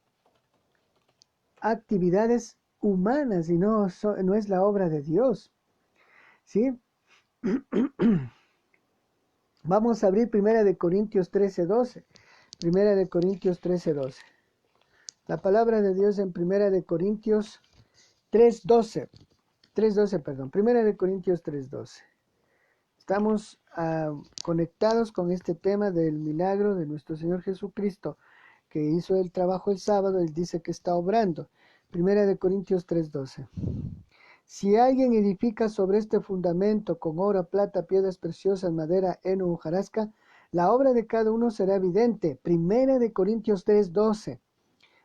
Actividades humanas y no es la obra de Dios, ¿sí? Vamos a abrir Primera de Corintios 13:12. Primera de Corintios 13:12. La palabra de Dios en Primera de Corintios 3:12. 3:12, perdón. Primera de Corintios 3:12. Estamos conectados con este tema del milagro de nuestro Señor Jesucristo, que hizo el trabajo el sábado. Él dice que está obrando. Primera de Corintios 3:12. Si alguien edifica sobre este fundamento con oro, plata, piedras preciosas, madera, heno o hojarasca, la obra de cada uno será evidente. Primera de Corintios 3:12.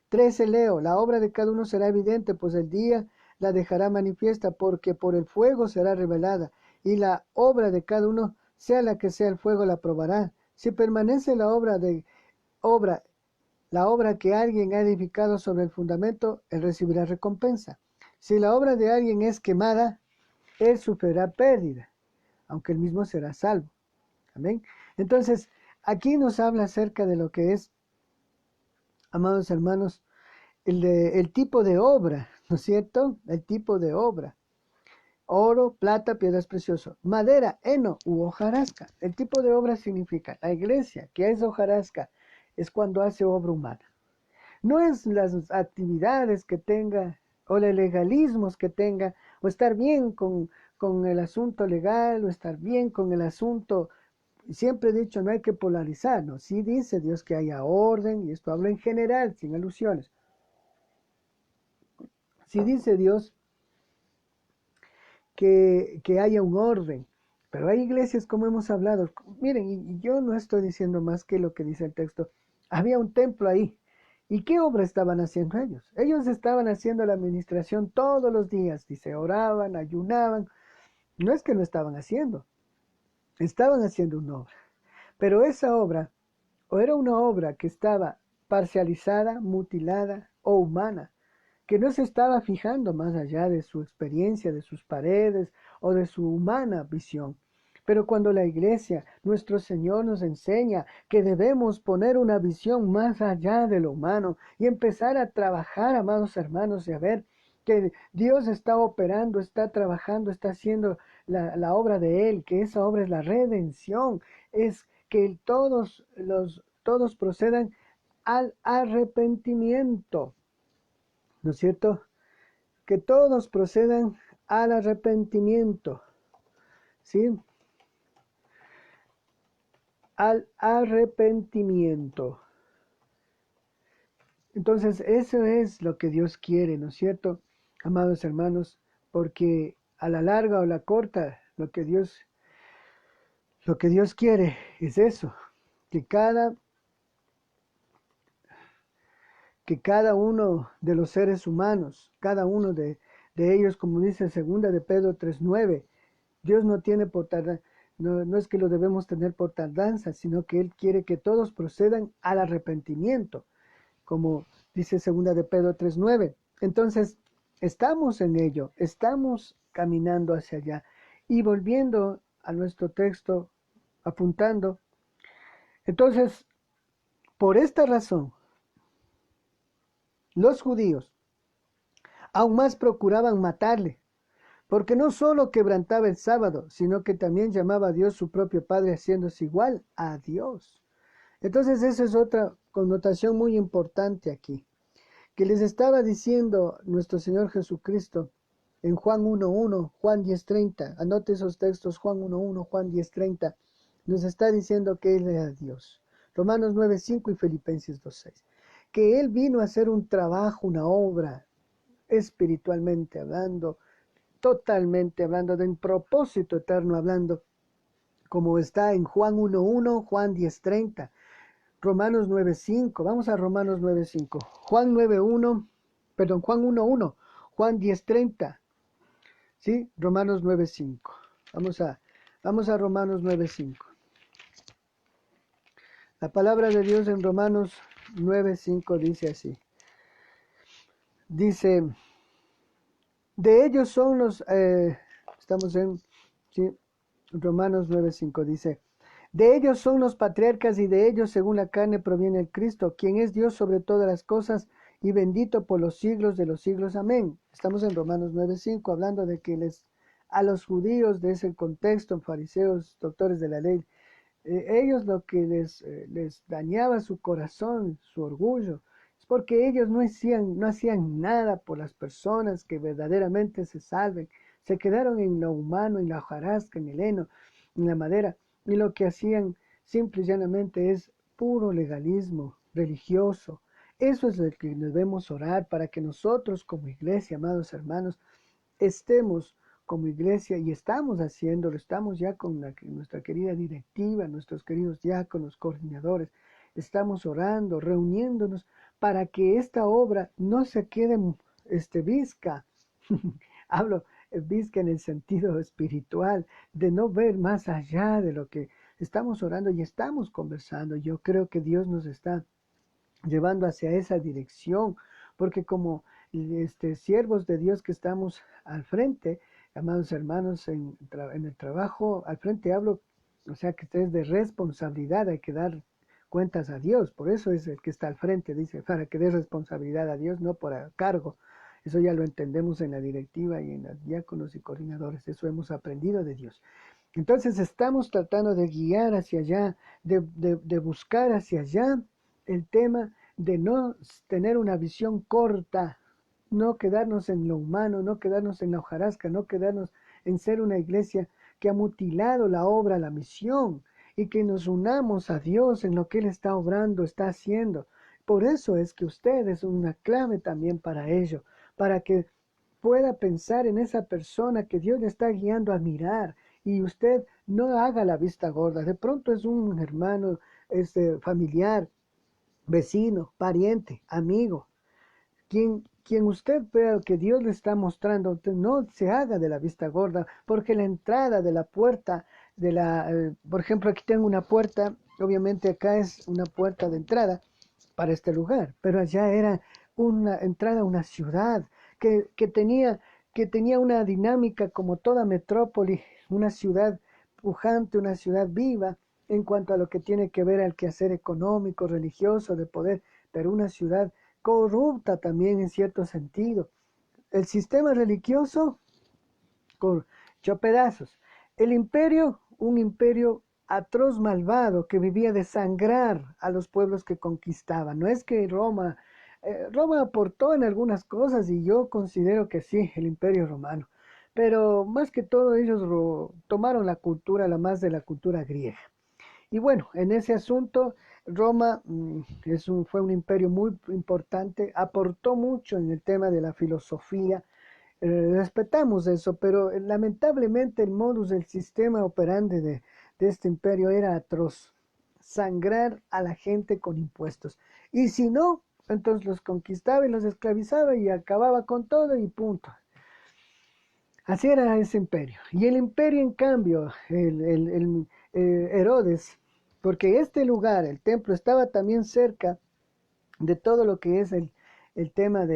13 leo, la obra de cada uno será evidente, pues el día la dejará manifiesta, porque por el fuego será revelada, y la obra de cada uno, sea la que sea el fuego, la probará. Si permanece la obra que alguien ha edificado sobre el fundamento, él recibirá recompensa. Si la obra de alguien es quemada, él sufrirá pérdida, aunque él mismo será salvo. Amén. Entonces, aquí nos habla acerca de lo que es, amados hermanos, el tipo de obra, ¿no es cierto? El tipo de obra. oro, plata, piedras preciosas, madera, heno u hojarasca. El tipo de obra significa, la iglesia que es hojarasca es cuando hace obra humana. No es las actividades que tenga o los legalismos que tenga o estar bien con el asunto legal o estar bien con el asunto. Siempre he dicho, no hay que polarizar, ¿no? Sí dice Dios que haya orden, y esto hablo en general, sin alusiones. Sí dice Dios que haya un orden, pero hay iglesias como hemos hablado. Miren, y yo no estoy diciendo más que lo que dice el texto. Había un templo ahí. ¿Y qué obra estaban haciendo ellos? Ellos estaban haciendo la administración todos los días, dice, oraban, ayunaban. No es que no estaban haciendo una obra. Pero esa obra, o era una obra que estaba parcializada, mutilada o humana, que no se estaba fijando más allá de su experiencia, de sus paredes o de su humana visión. Pero cuando la iglesia, nuestro Señor nos enseña que debemos poner una visión más allá de lo humano y empezar a trabajar, amados hermanos, y a ver que Dios está operando, está trabajando, está haciendo la obra de Él, que esa obra es la redención, es que todos procedan al arrepentimiento, ¿no es cierto? Que todos procedan al arrepentimiento, ¿sí? Al arrepentimiento. Entonces, eso es lo que Dios quiere, ¿no es cierto? Amados hermanos, porque a la larga o la corta, lo que Dios quiere es eso, que cada uno de los seres humanos, cada uno de ellos, como dice 2 de Pedro 3:9, Dios no tiene por tardanza, no es que lo debemos tener por tardanza, sino que Él quiere que todos procedan al arrepentimiento, como dice 2 de Pedro 3:9. Entonces, estamos en ello, estamos caminando hacia allá. Y volviendo a nuestro texto, apuntando, entonces, por esta razón, los judíos aún más procuraban matarle, porque no solo quebrantaba el sábado, sino que también llamaba a Dios su propio Padre, haciéndose igual a Dios. Entonces esa es otra connotación muy importante aquí, que les estaba diciendo nuestro Señor Jesucristo en Juan 1:1, Juan 10:30. Anote esos textos, Juan 1:1, Juan 10:30. Nos está diciendo que Él era Dios. Romanos 9:5 y Filipenses 2:6. Que Él vino a hacer un trabajo, una obra, espiritualmente hablando, totalmente hablando, de un propósito eterno hablando, como está en Juan 1:1, Juan 10:30, Romanos 9:5. Vamos a Romanos 9:5. Juan 1:1, Juan 10:30. ¿Sí? Romanos 9:5. Vamos a Romanos 9:5. La palabra de Dios en Romanos 9:5 dice así. Dice, de ellos son estamos en, ¿sí? Romanos 9:5 dice, de ellos son los patriarcas y de ellos según la carne proviene el Cristo, quien es Dios sobre todas las cosas y bendito por los siglos de los siglos. Amén. Estamos en Romanos 9:5 hablando de que a los judíos de ese contexto, fariseos, doctores de la ley, ellos lo que les dañaba su corazón, su orgullo, es porque ellos no hacían nada por las personas que verdaderamente se salven. Se quedaron en lo humano, en la hojarasca, en el heno, en la madera, y lo que hacían simple y llanamente es puro legalismo religioso. Eso es lo que debemos orar para que nosotros como iglesia, amados hermanos, estemos como iglesia, y estamos haciéndolo, estamos ya con nuestra querida directiva, nuestros queridos diáconos, coordinadores, estamos orando, reuniéndonos para que esta obra no se quede visca. Hablo visca en el sentido espiritual, de no ver más allá de lo que estamos orando y estamos conversando. Yo creo que Dios nos está llevando hacia esa dirección, porque como siervos de Dios que estamos al frente, amados hermanos, en el trabajo, al frente hablo, o sea que es de responsabilidad, hay que dar cuentas a Dios, por eso es el que está al frente, dice, para que dé responsabilidad a Dios, no por cargo. Eso ya lo entendemos en la directiva y en los diáconos y coordinadores. Eso hemos aprendido de Dios. Entonces estamos tratando de guiar hacia allá, de buscar hacia allá el tema de no tener una visión corta, no quedarnos en lo humano, no quedarnos en la hojarasca, no quedarnos en ser una iglesia que ha mutilado la obra, la misión, y que nos unamos a Dios en lo que Él está obrando, está haciendo. Por eso es que usted es una clave también para ello, para que pueda pensar en esa persona que Dios le está guiando a mirar, y usted no haga la vista gorda. De pronto es un hermano, familiar, vecino, pariente, amigo, quien usted vea que Dios le está mostrando, no se haga de la vista gorda, porque la entrada de la puerta, por ejemplo, aquí tengo una puerta, obviamente acá es una puerta de entrada para este lugar, pero allá era una entrada a una ciudad que tenía una dinámica como toda metrópoli, una ciudad pujante, una ciudad viva en cuanto a lo que tiene que ver al quehacer económico, religioso, de poder, pero una ciudad corrupta también en cierto sentido. El sistema religioso hecho pedazos. El imperio, un imperio atroz, malvado, que vivía de sangrar a los pueblos que conquistaba. No es que Roma aportó en algunas cosas, y yo considero que sí, el imperio romano, pero más que todo ellos tomaron la cultura, la más de la cultura griega. Y bueno, en ese asunto, Roma fue un imperio muy importante, aportó mucho en el tema de la filosofía. Respetamos eso, pero lamentablemente el modus, el sistema operandi de este imperio era atroz: sangrar a la gente con impuestos. Y si no, entonces los conquistaba y los esclavizaba y acababa con todo y punto. Así era ese imperio. Y el imperio, en cambio, Herodes, porque este lugar, el templo, estaba también cerca de todo lo que es el tema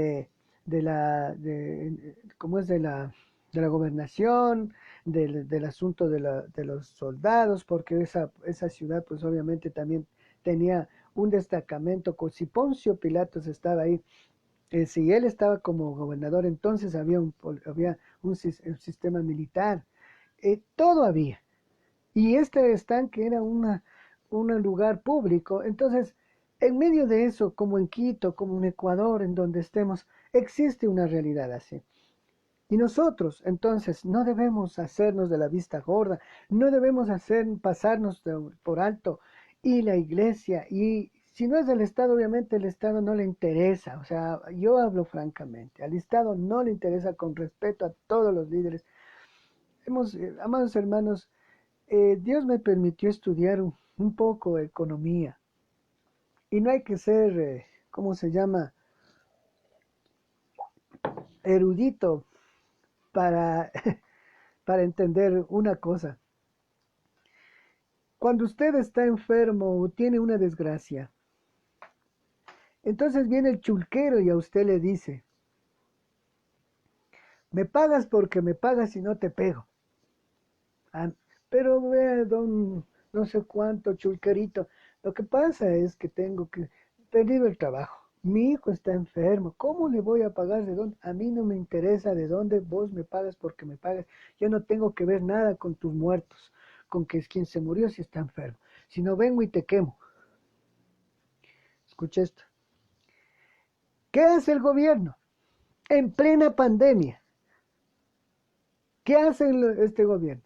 ¿cómo es? De la gobernación, del asunto de los soldados, porque esa ciudad pues obviamente también tenía un destacamento. Si Poncio Pilatos estaba ahí, si él estaba como gobernador, entonces había un sistema militar, todo había. Y este estanque era un lugar público. Entonces, en medio de eso, como en Quito, como en Ecuador, en donde estemos, existe una realidad así. Y nosotros, entonces, no debemos hacernos de la vista gorda, no debemos pasarnos por alto. Y la iglesia, y si no es del Estado, obviamente el Estado no le interesa. O sea, yo hablo francamente, al Estado no le interesa, con respeto a todos los líderes. Amados hermanos, Dios me permitió estudiar un poco de economía. Y no hay que ser, ¿cómo se llama?, erudito para, para entender una cosa. Cuando usted está enfermo o tiene una desgracia, entonces viene el chulquero y a usted le dice: me pagas porque me pagas y no te pego. Ah, pero vea, don no sé cuánto chulquerito, lo que pasa es que perdido el trabajo. Mi hijo está enfermo. ¿Cómo le voy a pagar? ¿De dónde? A mí no me interesa de dónde vos me pagas porque me pagas. Yo no tengo que ver nada con tus muertos, con que es quien se murió si está enfermo. Si no, vengo y te quemo. Escucha esto. ¿Qué hace el gobierno en plena pandemia? ¿Qué hace este gobierno?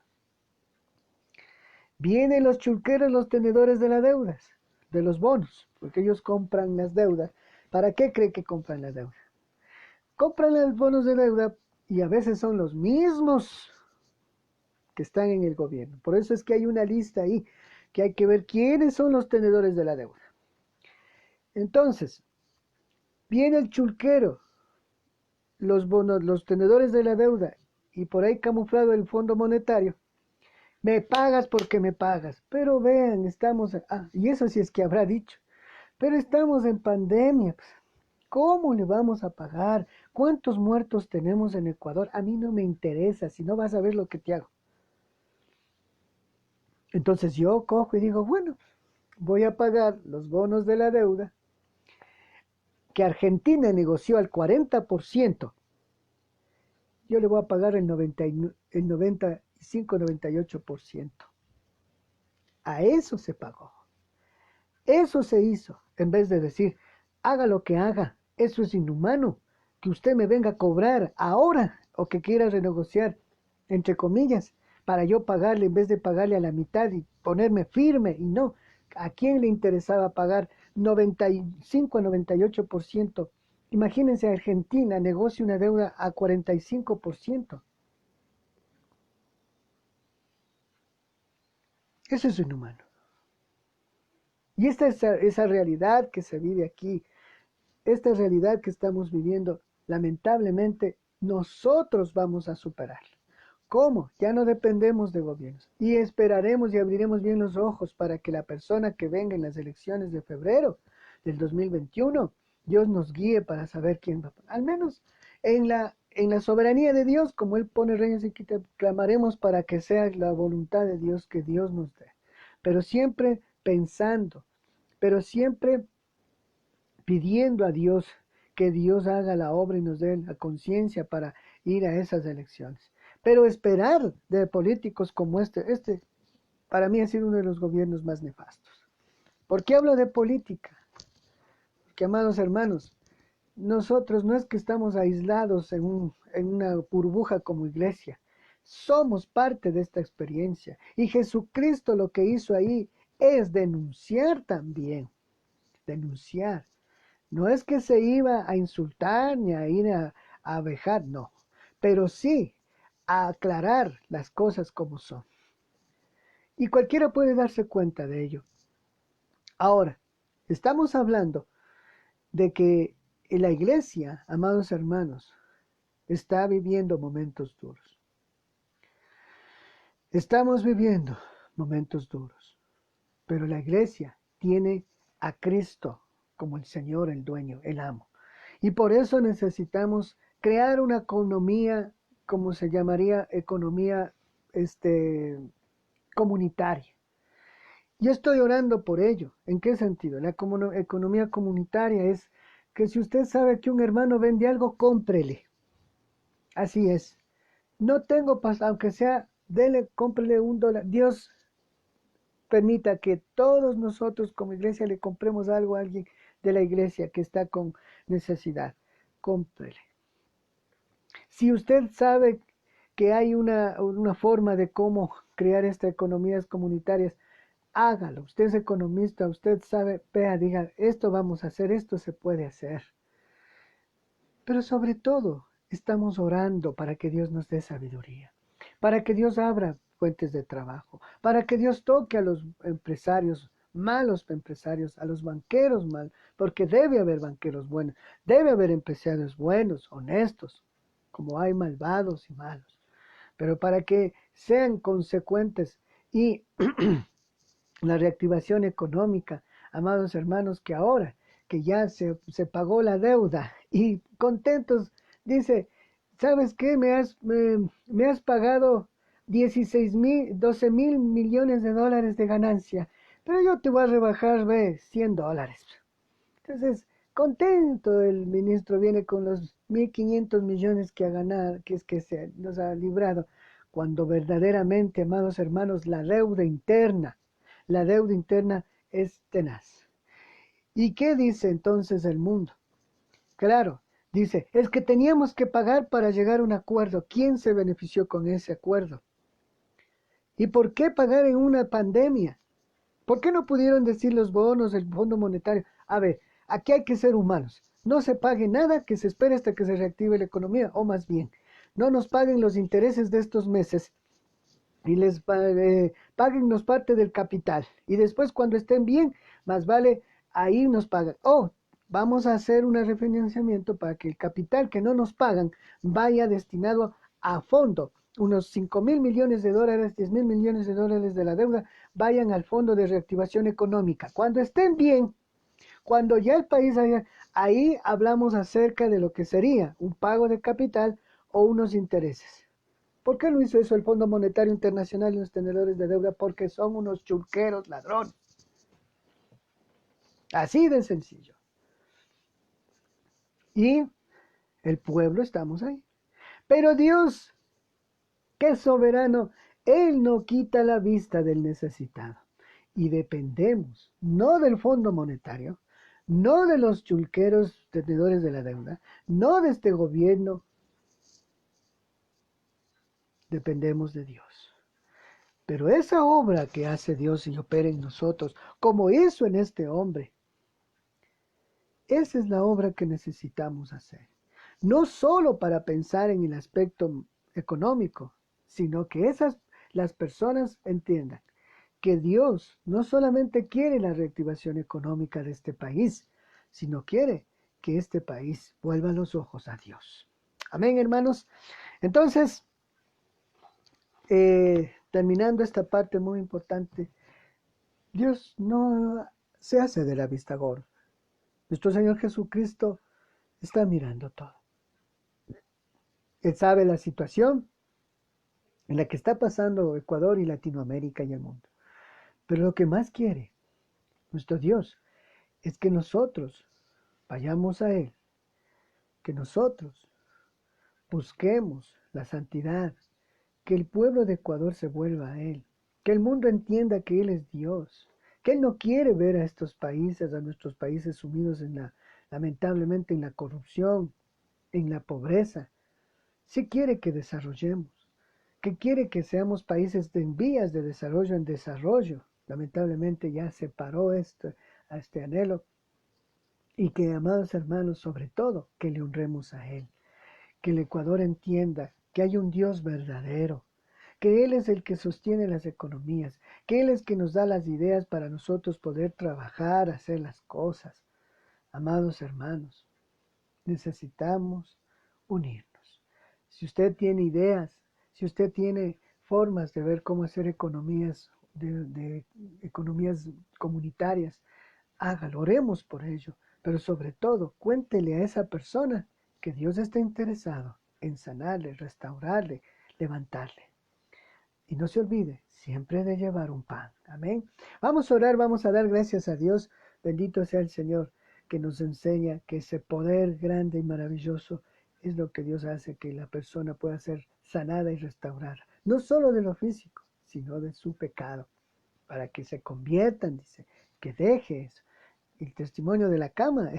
Vienen los chulqueros, los tenedores de las deudas, de los bonos, porque ellos compran las deudas. ¿Para qué cree que compran las deudas? Compran los bonos de deuda, y a veces son los mismos que están en el gobierno. Por eso es que hay una lista ahí, que hay que ver quiénes son los tenedores de la deuda. Entonces, viene el chulquero, los bonos, los tenedores de la deuda, y por ahí camuflado el Fondo Monetario. Me pagas porque me pagas. Pero vean, y eso sí es que habrá dicho, pero estamos en pandemia. ¿Cómo le vamos a pagar? ¿Cuántos muertos tenemos en Ecuador? A mí no me interesa, si no vas a ver lo que te hago. Entonces yo cojo y digo, bueno, voy a pagar los bonos de la deuda que Argentina negoció al 40%, yo le voy a pagar el 95, 98%. A eso se pagó. Eso se hizo, en vez de decir, haga lo que haga, eso es inhumano, que usted me venga a cobrar ahora o que quiera renegociar, entre comillas, para yo pagarle en vez de pagarle a la mitad y ponerme firme. Y no, ¿a quién le interesaba pagar 95 a 98%? Imagínense, Argentina negocia una deuda a 45%. Eso es inhumano. Y esta es esa realidad que se vive aquí, esta realidad que estamos viviendo, lamentablemente, nosotros vamos a superarla. ¿Cómo? Ya no dependemos de gobiernos. Y esperaremos y abriremos bien los ojos para que la persona que venga en las elecciones de febrero del 2021, Dios nos guíe para saber quién va. Al menos en la soberanía de Dios, como Él pone reyes y quita, clamaremos para que sea la voluntad de Dios que Dios nos dé. Pero siempre pensando, pero siempre pidiendo a Dios que Dios haga la obra y nos dé la conciencia para ir a esas elecciones. Pero esperar de políticos como este para mí ha sido uno de los gobiernos más nefastos. ¿Por qué hablo de política? Porque, amados hermanos, nosotros no es que estamos aislados en una burbuja como iglesia, somos parte de esta experiencia. Y Jesucristo lo que hizo ahí es denunciar también, denunciar. No es que se iba a insultar ni a ir a abejar, no, pero sí a aclarar las cosas como son. Y cualquiera puede darse cuenta de ello. Ahora, estamos hablando de que la iglesia, amados hermanos, está viviendo momentos duros. Estamos viviendo momentos duros, pero la iglesia tiene a Cristo como el Señor, el dueño, el amo. Y por eso necesitamos crear una economía, como se llamaría, economía comunitaria. Yo estoy orando por ello. ¿En qué sentido? La economía comunitaria es que si usted sabe que un hermano vende algo, cómprele. Así es. No tengo, aunque sea, dele, cómprele $1. Dios permita que todos nosotros como iglesia le compremos algo a alguien de la iglesia que está con necesidad. Cómprele. Si usted sabe que hay una forma de cómo crear estas economías comunitarias, hágalo. Usted es economista, usted sabe, vea, diga, esto vamos a hacer, esto se puede hacer. Pero sobre todo, estamos orando para que Dios nos dé sabiduría, para que Dios abra fuentes de trabajo, para que Dios toque a los empresarios, malos empresarios, a los banqueros malos, porque debe haber banqueros buenos, debe haber empresarios buenos, honestos, como hay malvados y malos, pero para que sean consecuentes y la reactivación económica, amados hermanos, que ahora que ya se pagó la deuda y contentos, dice, ¿sabes qué? Me has pagado 12 mil millones de dólares de ganancia, pero yo te voy a rebajar, ve, $100. Entonces, contento el ministro viene con los 1.500 millones que ha ganado, que es que se nos ha librado, cuando verdaderamente, amados hermanos, la deuda interna es tenaz. ¿Y qué dice entonces el mundo? Claro, dice, es que teníamos que pagar para llegar a un acuerdo. ¿Quién se benefició con ese acuerdo? ¿Y por qué pagar en una pandemia? ¿Por qué no pudieron decir los bonos del Fondo Monetario? A ver, aquí hay que ser humanos. No se pague nada, que se espere hasta que se reactive la economía, o más bien, no nos paguen los intereses de estos meses y les páguennos parte del capital. Y después cuando estén bien, más vale ahí nos pagan. Vamos a hacer un refinanciamiento para que el capital que no nos pagan vaya destinado a fondo. Unos 5.000 millones de dólares, 10.000 millones de dólares de la deuda vayan al Fondo de Reactivación Económica. Cuando estén bien, cuando ya el país haya, ahí hablamos acerca de lo que sería un pago de capital o unos intereses. ¿Por qué no hizo eso el Fondo Monetario Internacional y los tenedores de deuda? Porque son unos chulqueros ladrones. Así de sencillo. Y el pueblo estamos ahí. Pero Dios, que es soberano, Él no quita la vista del necesitado. Y dependemos no del Fondo Monetario, no de los chulqueros tenedores de la deuda, no de este gobierno, dependemos de Dios. Pero esa obra que hace Dios y opera en nosotros, como hizo en este hombre, esa es la obra que necesitamos hacer. No solo para pensar en el aspecto económico, sino que las personas entiendan que Dios no solamente quiere la reactivación económica de este país, sino quiere que este país vuelva los ojos a Dios. Amén, hermanos. Entonces, terminando esta parte muy importante, Dios no se hace de la vista gorda. Nuestro Señor Jesucristo está mirando todo. Él sabe la situación en la que está pasando Ecuador y Latinoamérica y el mundo. Pero lo que más quiere nuestro Dios es que nosotros vayamos a Él, que nosotros busquemos la santidad, que el pueblo de Ecuador se vuelva a Él, que el mundo entienda que Él es Dios, que Él no quiere ver a estos países, a nuestros países sumidos lamentablemente en la corrupción, en la pobreza. Sí quiere que desarrollemos, que quiere que seamos países en vías de desarrollo en desarrollo. Lamentablemente ya se paró a este anhelo. Y que, amados hermanos, sobre todo, que le honremos a Él. Que el Ecuador entienda que hay un Dios verdadero, que Él es el que sostiene las economías, que Él es el que nos da las ideas para nosotros poder trabajar, hacer las cosas. Amados hermanos, necesitamos unirnos. Si usted tiene ideas, si usted tiene formas de ver cómo hacer economías, de economías comunitarias, hágalo, oremos por ello, pero sobre todo cuéntele a esa persona que Dios está interesado en sanarle, restaurarle, levantarle. Y no se olvide siempre de llevar un pan. Amén. Vamos a orar, vamos a dar gracias a Dios. Bendito sea el Señor que nos enseña que ese poder grande y maravilloso es lo que Dios hace que la persona pueda ser sanada y restaurada. No solo de lo físico, sino de su pecado. Para que se conviertan, dice, que deje eso. El testimonio de la cama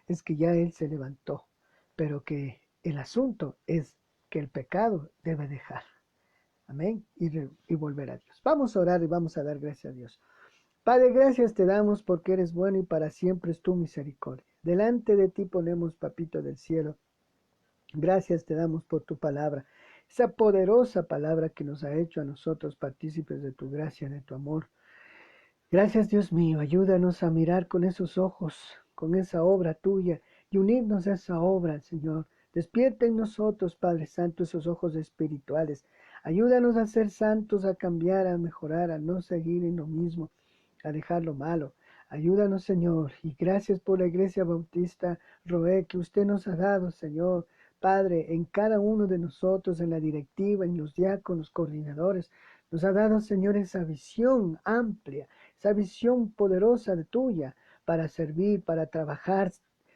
es que ya él se levantó, pero que el asunto es que el pecado debe dejar. Amén. Y volver a Dios. Vamos a orar y vamos a dar gracias a Dios. Padre, gracias te damos porque eres bueno y para siempre es tu misericordia. Delante de ti ponemos, papito del cielo. Gracias te damos por tu palabra. Esa poderosa palabra que nos ha hecho a nosotros partícipes de tu gracia, de tu amor. Gracias, Dios mío, ayúdanos a mirar con esos ojos, con esa obra tuya y unirnos a esa obra, Señor. Despierta en nosotros, Padre Santo, esos ojos espirituales. Ayúdanos a ser santos, a cambiar, a mejorar, a no seguir en lo mismo, a dejar lo malo. Ayúdanos, Señor, y gracias por la Iglesia Bautista Roé que usted nos ha dado, Señor. Padre, en cada uno de nosotros, en la directiva, en los diáconos, coordinadores, nos ha dado, Señor, esa visión amplia, esa visión poderosa de tuya para servir, para trabajar,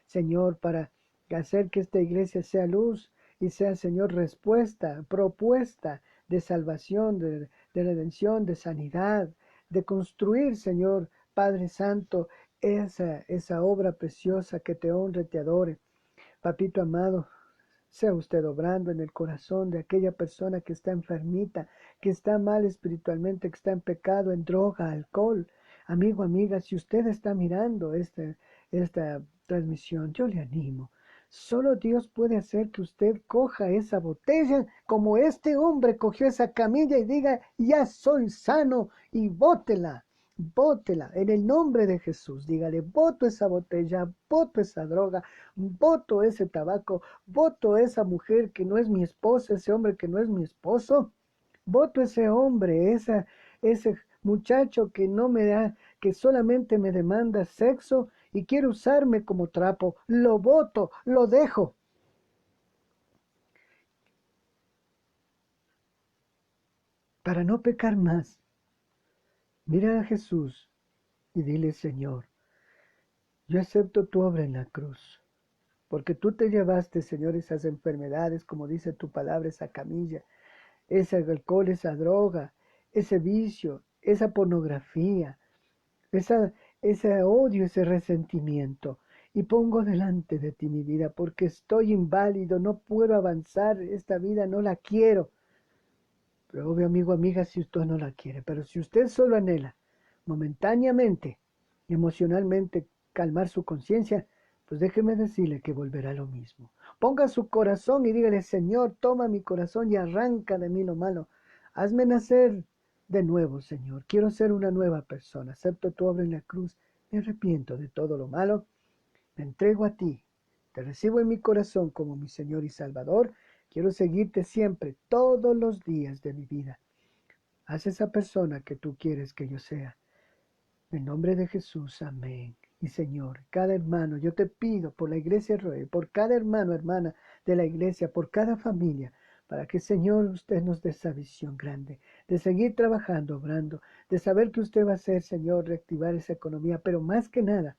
Señor, para hacer que esta iglesia sea luz y sea, Señor, respuesta, propuesta de salvación, de redención, de sanidad, de construir, Señor, Padre Santo, esa obra preciosa que te honre, te adore. Papito amado, sea usted obrando en el corazón de aquella persona que está enfermita, que está mal espiritualmente, que está en pecado, en droga, alcohol. Amigo, amiga, si usted está mirando esta transmisión, yo le animo. Solo Dios puede hacer que usted coja esa botella como este hombre cogió esa camilla y diga, ya soy sano, y bótela. Bótela en el nombre de Jesús. Dígale, voto esa botella, voto esa droga, voto ese tabaco, voto esa mujer que no es mi esposa, ese hombre que no es mi esposo. Voto ese hombre, ese muchacho que no me da, que solamente me demanda sexo y quiere usarme como trapo. Lo voto, lo dejo. Para no pecar más. Mira a Jesús y dile, Señor, yo acepto tu obra en la cruz, porque tú te llevaste, Señor, esas enfermedades, como dice tu palabra, esa camilla, ese alcohol, esa droga, ese vicio, esa pornografía, esa, ese odio, ese resentimiento. Y pongo delante de ti mi vida, porque estoy inválido, no puedo avanzar, esta vida no la quiero. Pero obvio, amigo, amiga, si usted no la quiere, pero si usted solo anhela momentáneamente, emocionalmente, calmar su conciencia, pues déjeme decirle que volverá a lo mismo. Ponga su corazón y dígale, Señor, toma mi corazón y arranca de mí lo malo. Hazme nacer de nuevo, Señor. Quiero ser una nueva persona. Acepto tu obra en la cruz. Me arrepiento de todo lo malo. Me entrego a ti. Te recibo en mi corazón como mi Señor y Salvador. Quiero seguirte siempre, todos los días de mi vida. Haz esa persona que tú quieres que yo sea. En el nombre de Jesús, amén. Y Señor, cada hermano, yo te pido por la iglesia Roel, por cada hermano, hermana de la iglesia, por cada familia, para que Señor usted nos dé esa visión grande, de seguir trabajando, obrando, de saber que usted va a hacer, Señor, reactivar esa economía, pero más que nada,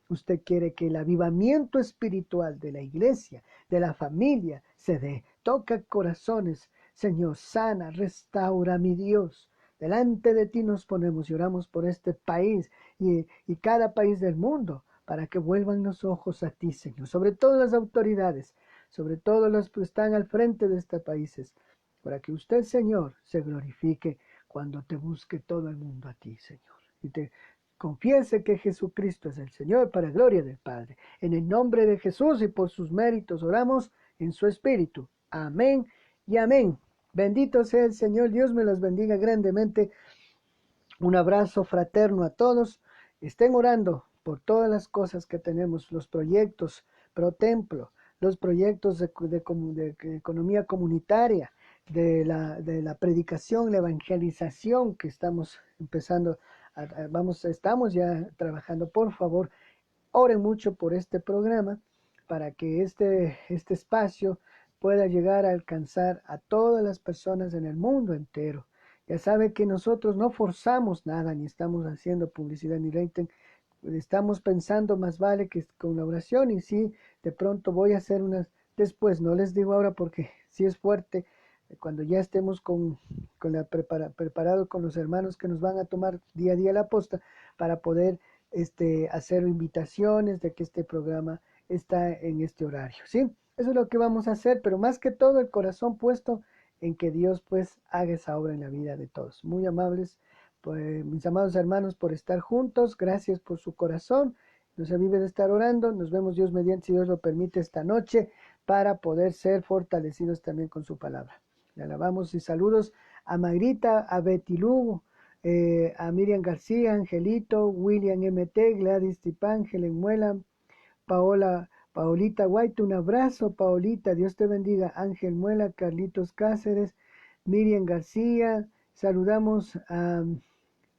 usted quiere que el avivamiento espiritual de la iglesia, de la familia, se dé. Toca corazones, Señor, sana, restaura, mi Dios. Delante de ti nos ponemos y oramos por este país y cada país del mundo, para que vuelvan los ojos a ti, Señor. Sobre todo las autoridades, sobre todo los que están al frente de estos países, para que usted, Señor, se glorifique cuando te busque todo el mundo a ti, Señor. Y te confiese que Jesucristo es el Señor para gloria del Padre. En el nombre de Jesús y por sus méritos oramos en su Espíritu. Amén y amén. Bendito sea el Señor. Dios me los bendiga grandemente. Un abrazo fraterno a todos. Estén orando por todas las cosas que tenemos, los proyectos pro templo, los proyectos de economía comunitaria, de la predicación, la evangelización que estamos empezando, estamos ya trabajando. Por favor, oren mucho por este programa para que este espacio pueda llegar a alcanzar a todas las personas en el mundo entero. Ya sabe que nosotros no forzamos nada, ni estamos haciendo publicidad ni rating. Estamos pensando más vale que con la oración, y sí, de pronto voy a hacer unas, después, no les digo ahora porque sí es fuerte, cuando ya estemos preparados con los hermanos que nos van a tomar día a día la posta para poder hacer invitaciones de que este programa está en este horario, ¿sí? Eso es lo que vamos a hacer, pero más que todo el corazón puesto en que Dios pues haga esa obra en la vida de todos. Muy amables, pues, mis amados hermanos, por estar juntos. Gracias por su corazón. No se olvide de estar orando. Nos vemos Dios mediante, si Dios lo permite, esta noche para poder ser fortalecidos también con su palabra. Le alabamos y saludos a Magrita, a Betty Lugo, a Miriam García, Angelito, William MT, Gladys Tipán, Helen Muela, Paolita White, un abrazo, Paolita, Dios te bendiga. Ángel Muela, Carlitos Cáceres, Miriam García, saludamos a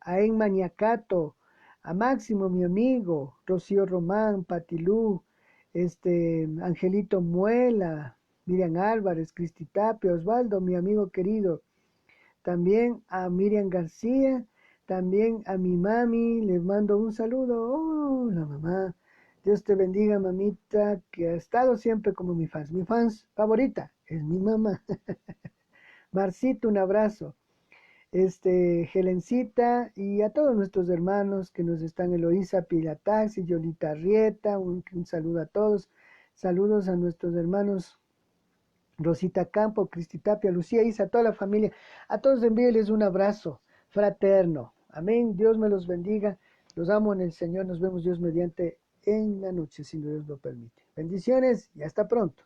Emma Niacato, a Máximo, mi amigo, Rocío Román, Patilú, Angelito Muela, Miriam Álvarez, Cristi Tapia, Osvaldo, mi amigo querido, también a Miriam García, también a mi mami, les mando un saludo. Oh, la mamá. Dios te bendiga, mamita, que ha estado siempre como mi fans favorita es mi mamá. Marcito, un abrazo. Helencita y a todos nuestros hermanos que nos están, Eloísa Pilataxi, Yolita Rieta, un saludo a todos. Saludos a nuestros hermanos Rosita Campo, Cristi Tapia, Lucía Isa, a toda la familia. A todos envíenles un abrazo fraterno. Amén. Dios me los bendiga. Los amo en el Señor. Nos vemos Dios mediante en la noche, si Dios lo permite. Bendiciones y hasta pronto.